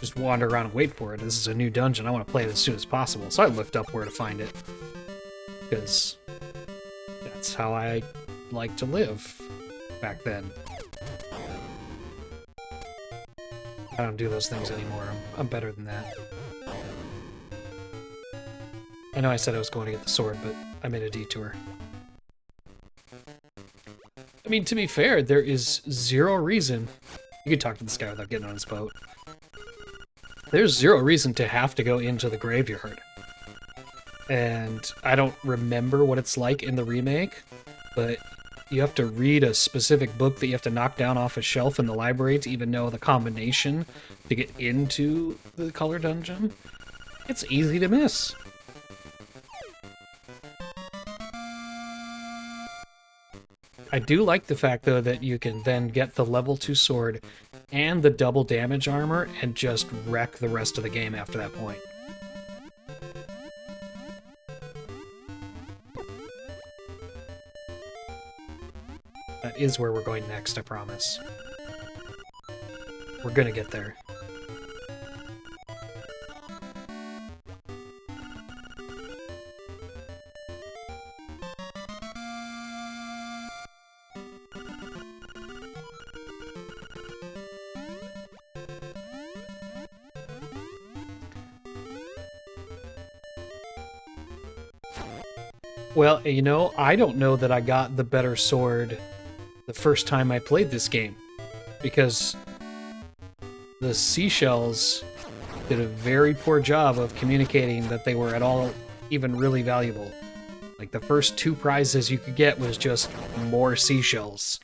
just wander around and wait for it. This is a new dungeon. I want to play it as soon as possible. So I looked up where to find it, because that's how I like to live back then. I don't do those things anymore. I'm better than that. I know I said I was going to get the sword, but I made a detour. I mean, to be fair, there is zero reason... You could talk to this guy without getting on his boat. There's zero reason to have to go into the graveyard. And I don't remember what it's like in the remake, but you have to read a specific book that you have to knock down off a shelf in the library to even know the combination to get into the color dungeon. It's easy to miss. I do like the fact, though, that you can then get the level 2 sword and the double damage armor and just wreck the rest of the game after that point. That is where we're going next, I promise. We're gonna get there. Well, you know, I don't know that I got the better sword the first time I played this game, because the seashells did a very poor job of communicating that they were at all even really valuable. Like, the first 2 prizes you could get was just more seashells.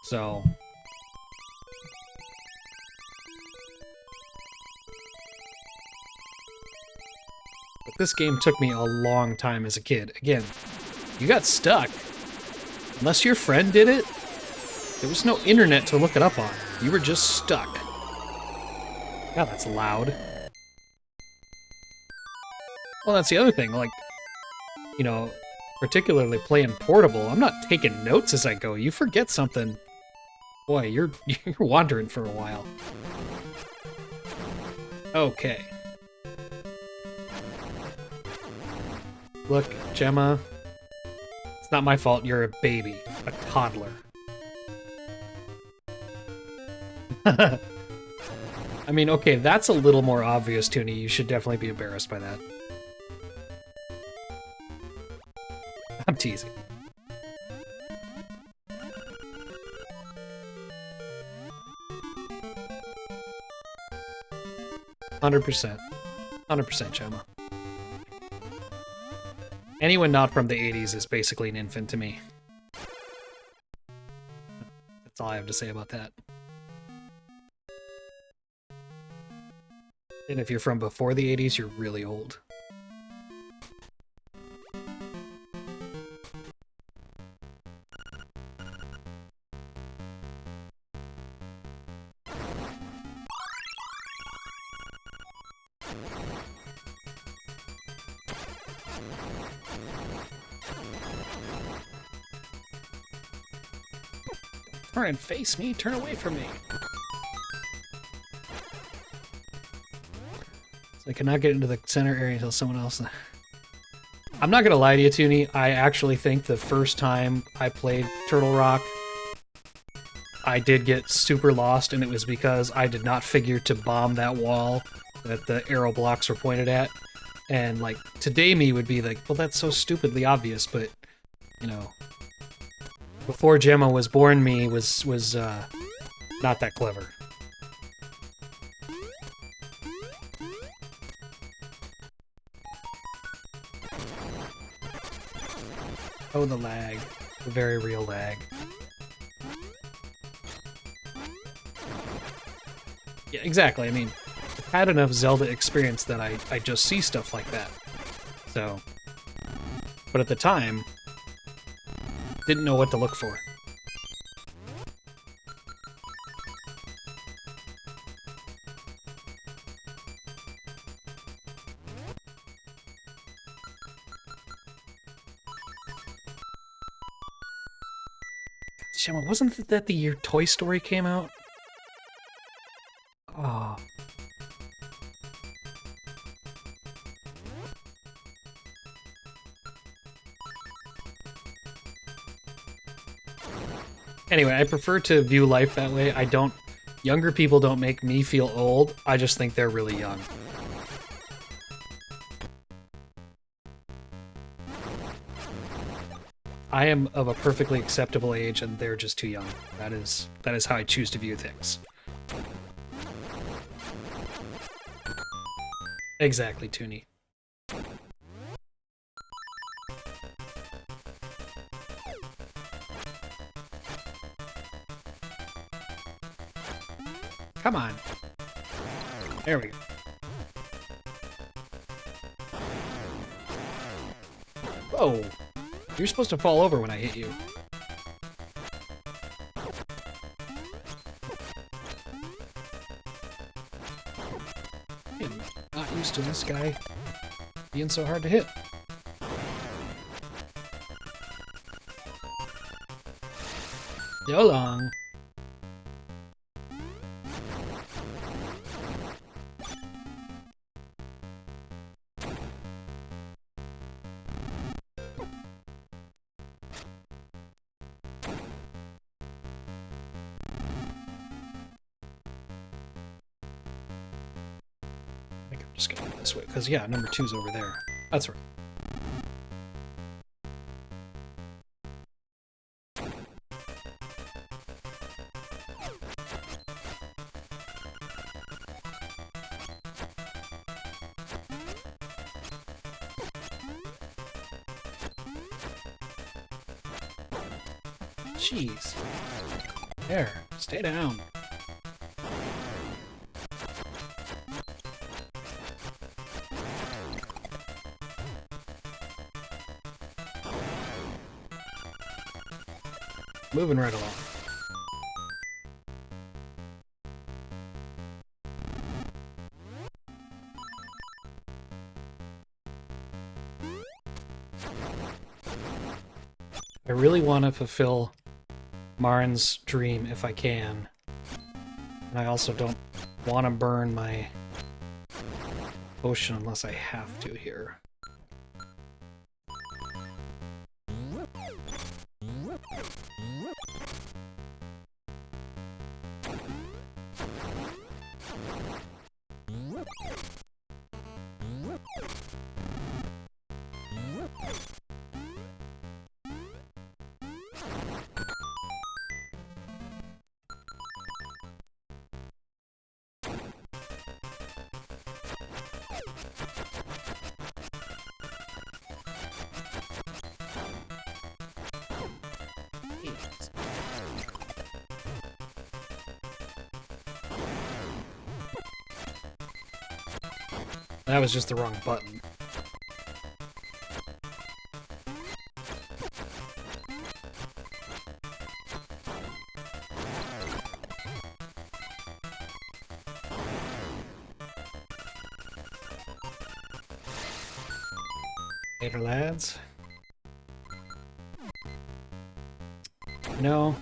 So... But this game took me a long time as a kid. Again, you got stuck. Unless your friend did it, there was no internet to look it up on. You were just stuck. God, that's loud. Well, that's the other thing, like, you know, particularly playing portable, I'm not taking notes as I go. You forget something, boy, you're wandering for a while. Okay. Look, Gemma, it's not my fault you're a baby, a toddler. I mean, okay, that's a little more obvious, Toonie. You should definitely be embarrassed by that. I'm teasing. "100%. 100%, Gemma. Anyone not from the 80s is basically an infant to me. That's all I have to say about that. And if you're from before the 80s, you're really old. Turn and face me, turn away from me. So I cannot get into the center area until someone else... I'm not gonna lie to you, Toonie, I actually think the first time I played Turtle Rock, I did get super lost, and it was because I did not figure to bomb that wall that the arrow blocks were pointed at. And, like, today me would be like, well, that's so stupidly obvious, but, you know, before Gemma was born, me was not that clever. Oh, the lag. The very real lag. Yeah, exactly. I mean, I've had enough Zelda experience that I just see stuff like that. So... But at the time, didn't know what to look for. Gemma, wasn't that the year Toy Story came out? Oh. Anyway, I prefer to view life that way. I don't... Younger people don't make me feel old. I just think they're really young. I am of a perfectly acceptable age, and they're just too young. That is how I choose to view things. Exactly, Toonie. Come on. There we go. Whoa! You're supposed to fall over when I hit you. I'm not used to this guy being so hard to hit. So long. Just gonna go this way, because yeah, number 2's over there. That's right. Jeez. There, stay down. Moving right along. I really want to fulfill Marin's dream if I can. And I also don't want to burn my potion unless I have to here. That was just the wrong button. Later, lads. No.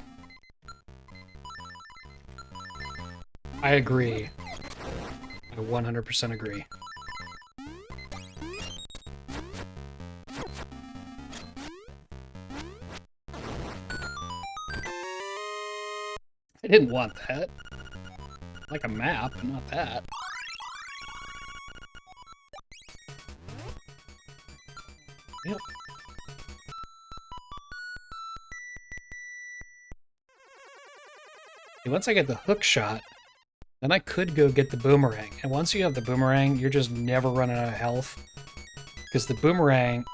I agree. I 100% agree. I didn't want that. Like a map, but not that. Yep. Once I get the hook shot, then I could go get the boomerang. And once you have the boomerang, you're just never running out of health. Because the boomerang...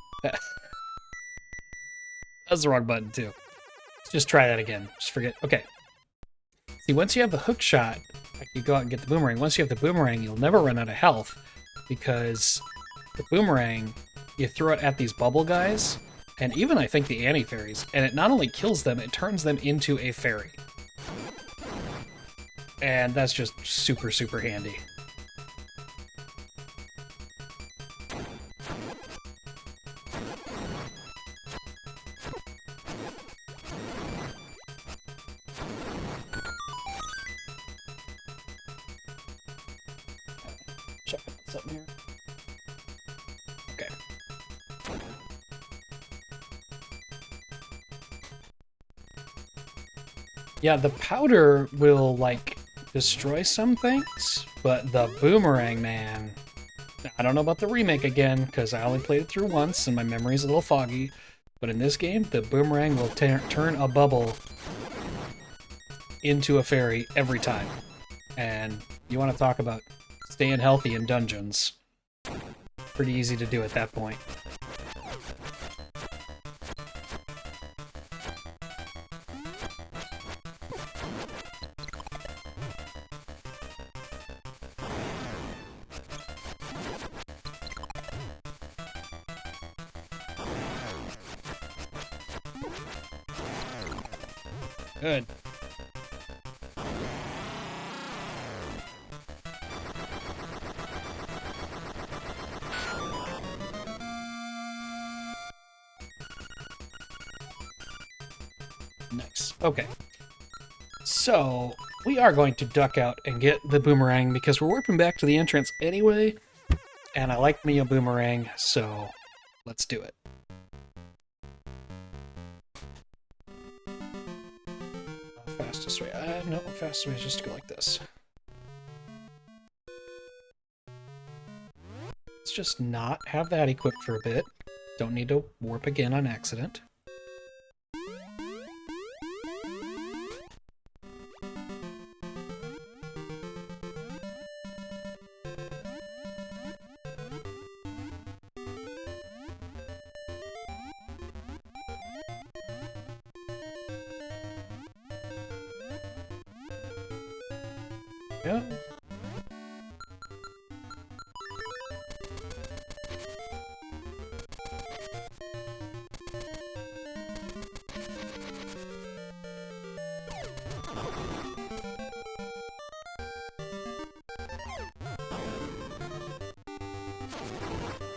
That's the wrong button, too. Let's just try that again. Just forget. Okay. See, once you have the hook shot, like you go out and get the boomerang. Once you have the boomerang, you'll never run out of health. Because the boomerang, you throw it at these bubble guys, and even I think the anti-fairies, and it not only kills them, it turns them into a fairy. And that's just super, super handy. Check out something here. Okay. Yeah, the powder will, like, destroy some things, but the boomerang, man... I don't know about the remake again, because I only played it through once, and my memory's a little foggy, but in this game, the boomerang will turn a bubble into a fairy every time. And you want to talk about staying healthy in dungeons. Pretty easy to do at that point. Good. Nice. Okay. So, we are going to duck out and get the boomerang because we're warping back to the entrance anyway. And I like me a boomerang, so let's do it. Fastest way. No, fastest way is just to go like this. Let's just not have that equipped for a bit. Don't need to warp again on accident. Yeah.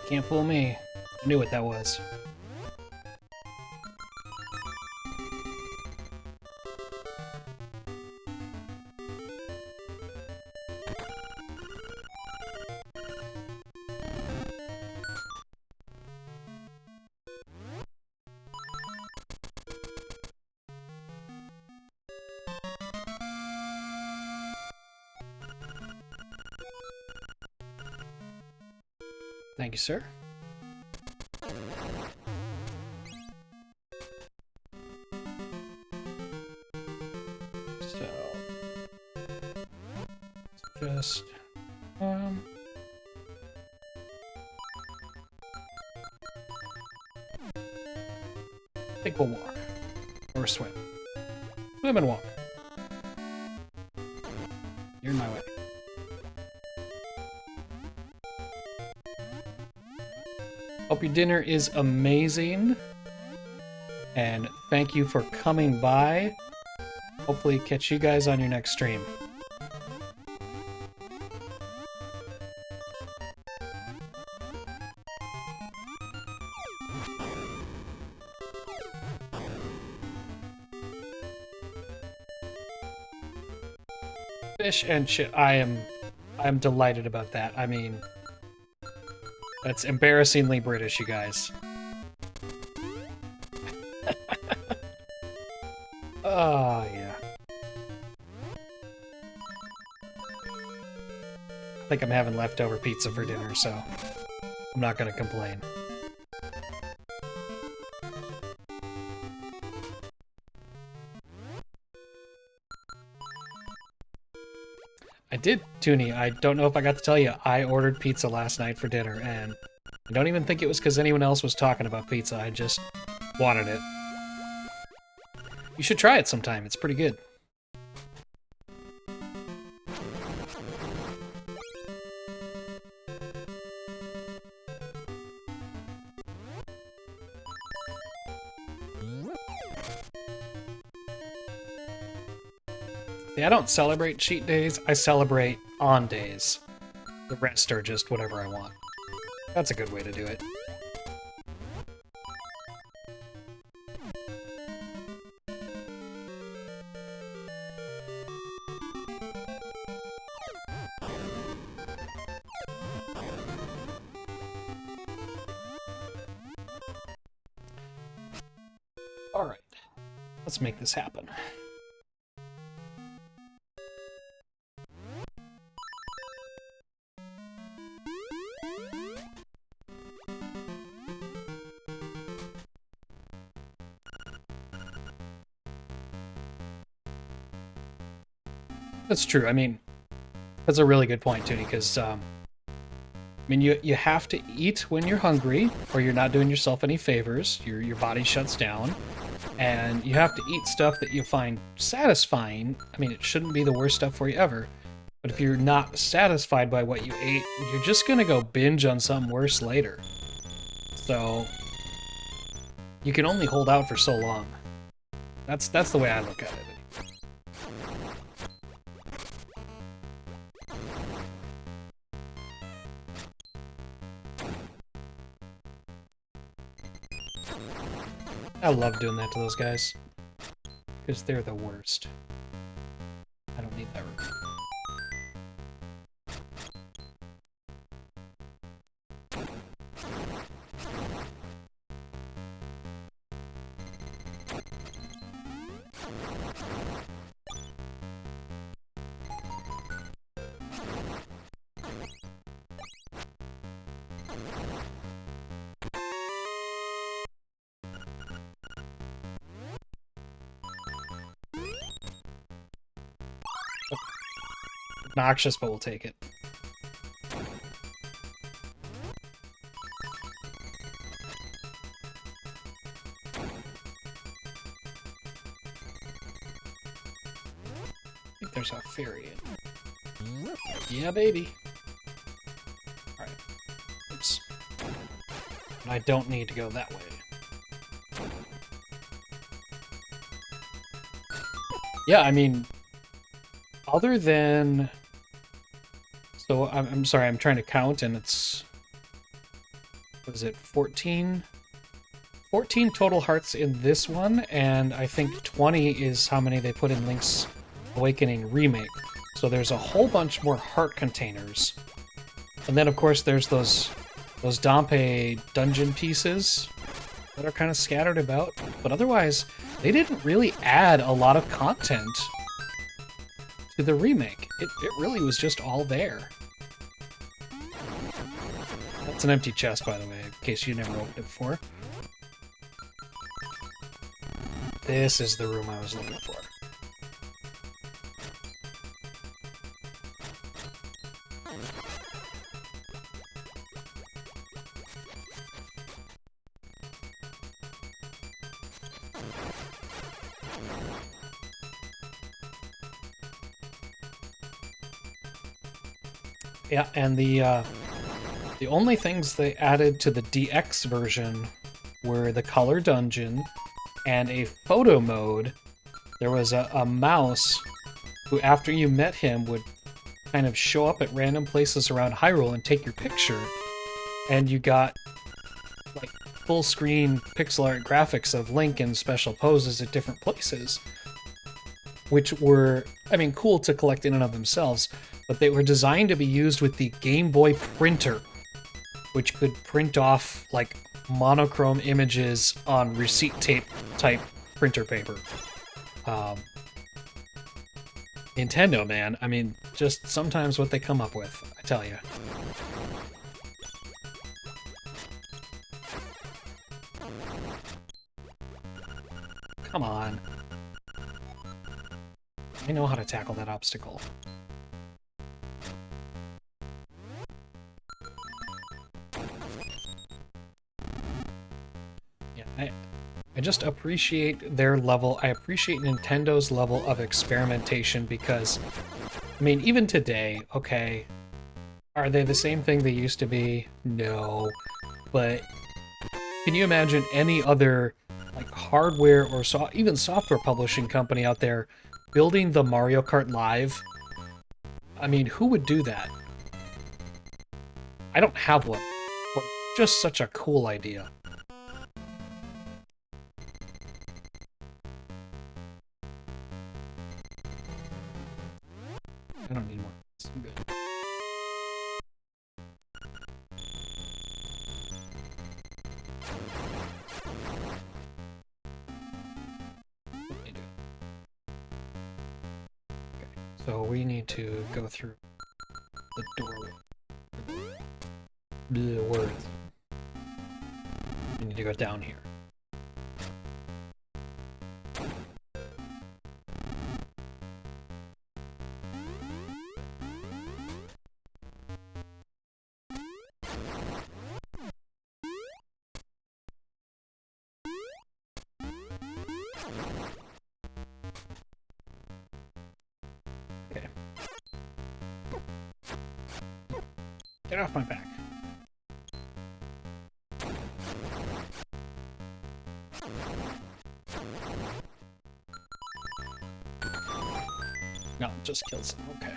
Can't fool me. I knew what that was. Thank you, sir. So, just I think we'll walk or swim. Swim and walk. You're in my way. Hope your dinner is amazing, and thank you for coming by. Hopefully catch you guys on your next stream. Fish and chip. I'm delighted about that. I mean, that's embarrassingly British, you guys. Oh, yeah. I think I'm having leftover pizza for dinner, so I'm not gonna complain. I did, Toonie. I don't know if I got to tell you, I ordered pizza last night for dinner, and I don't even think it was because anyone else was talking about pizza. I just wanted it. You should try it sometime. It's pretty good. See, I don't celebrate cheat days. I celebrate on days. The rest are just whatever I want. That's a good way to do it. Alright, let's make this happen. That's true. I mean, that's a really good point, Toonie, because, I mean, you have to eat when you're hungry, or you're not doing yourself any favors. Your body shuts down. And you have to eat stuff that you find satisfying. I mean, it shouldn't be the worst stuff for you ever. But if you're not satisfied by what you ate, you're just gonna go binge on something worse later. So, you can only hold out for so long. That's the way I look at it. I love doing that to those guys. Because they're the worst. I don't need that room. Obnoxious, but we'll take it. I think there's a fairy in. Yeah, baby. Alright. Oops. I don't need to go that way. Yeah, I mean, other than... So, I'm sorry, I'm trying to count, and it's... What is it, 14? 14 total hearts in this one, and I think 20 is how many they put in Link's Awakening Remake. So there's a whole bunch more heart containers. And then, of course, there's those Dompe dungeon pieces that are kind of scattered about. But otherwise, they didn't really add a lot of content to the remake. It really was just all there. That's an empty chest, by the way, in case you never opened it before. This is the room I was looking for. Yeah, and the only things they added to the DX version were the color dungeon and a photo mode. There was a mouse who, after you met him, would kind of show up at random places around Hyrule and take your picture. And you got, like, full screen pixel art graphics of Link in special poses at different places, which were, I mean, cool to collect in and of themselves, but they were designed to be used with the Game Boy printer, which could print off, like, monochrome images on receipt tape type printer paper. Nintendo, man. I mean, just sometimes what they come up with, I tell you. Come on. I know how to tackle that obstacle. Yeah, I just appreciate their level. I appreciate Nintendo's level of experimentation because, I mean, even today, okay, are they the same thing they used to be? No. But can you imagine any other, like, hardware or even software publishing company out there building the Mario Kart Live? I mean, who would do that? I don't have one, but just such a cool idea. I don't need more. I'm good. So we need to go through the door. The words. We need to go down here. Okay. Get off my back. No, just kills him. Okay.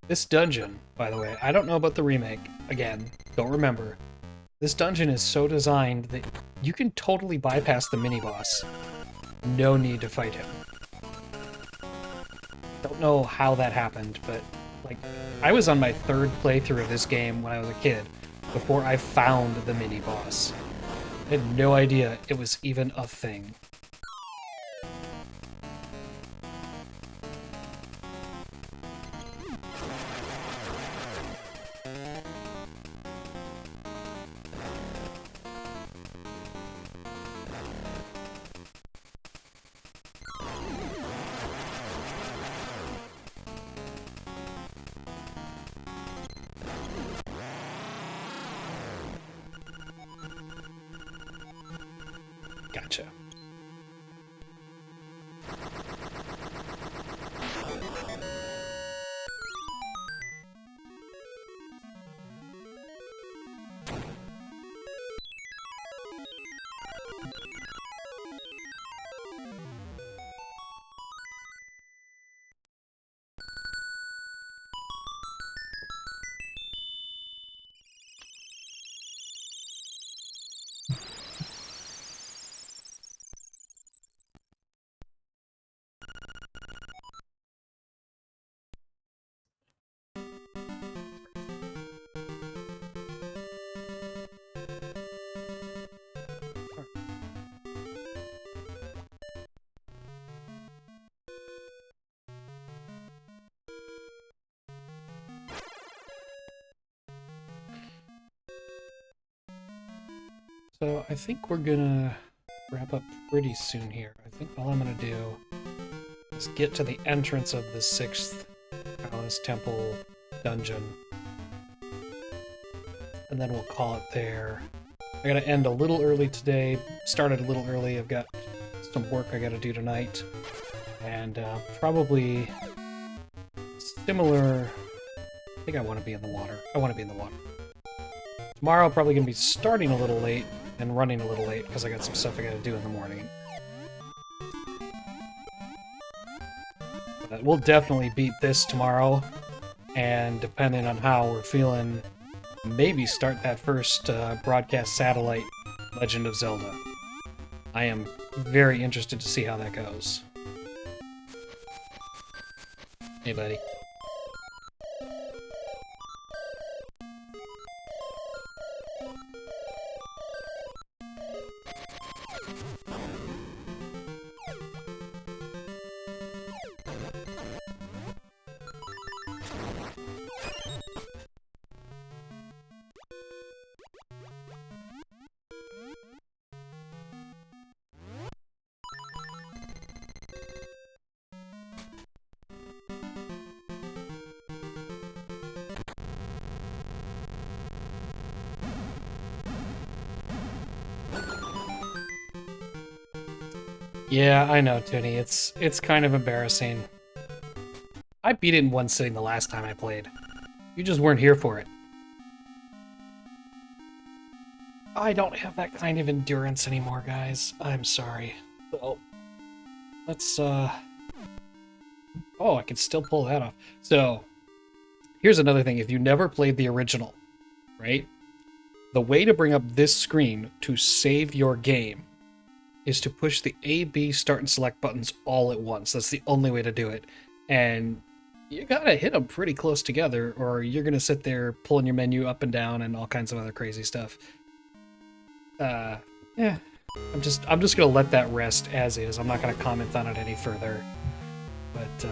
This dungeon, by the way, I don't know about the remake. Again, don't remember. This dungeon is so designed that you can totally bypass the mini-boss. No need to fight him. Don't know how that happened, but, like, I was on my third playthrough of this game when I was a kid, before I found the mini-boss. I had no idea it was even a thing. Gotcha. So I think we're gonna wrap up pretty soon here. I think all I'm gonna do is get to the entrance of the 6th Palace Temple dungeon. And then we'll call it there. I gotta end a little early today. Started a little early. I've got some work I gotta do tonight. And probably similar... I think I want to be in the water. I want to be in the water. Tomorrow, probably going to be starting a little late, and running a little late because I got some stuff I gotta do in the morning. But we'll definitely beat this tomorrow, and depending on how we're feeling, maybe start that first broadcast satellite Legend of Zelda. I am very interested to see how that goes. Hey, buddy. Yeah, I know, Toonie. It's kind of embarrassing. I beat it in one sitting the last time I played. You just weren't here for it. I don't have that kind of endurance anymore, guys. I'm sorry. So, let's, Oh, I can still pull that off. So, here's another thing. If you never played the original, right? The way to bring up this screen to save your game is to push the A, B, start, and select buttons all at once. That's the only way to do it. And you gotta hit them pretty close together, or you're gonna sit there pulling your menu up and down and all kinds of other crazy stuff. Yeah. I'm just gonna let that rest as is. I'm not gonna comment on it any further. But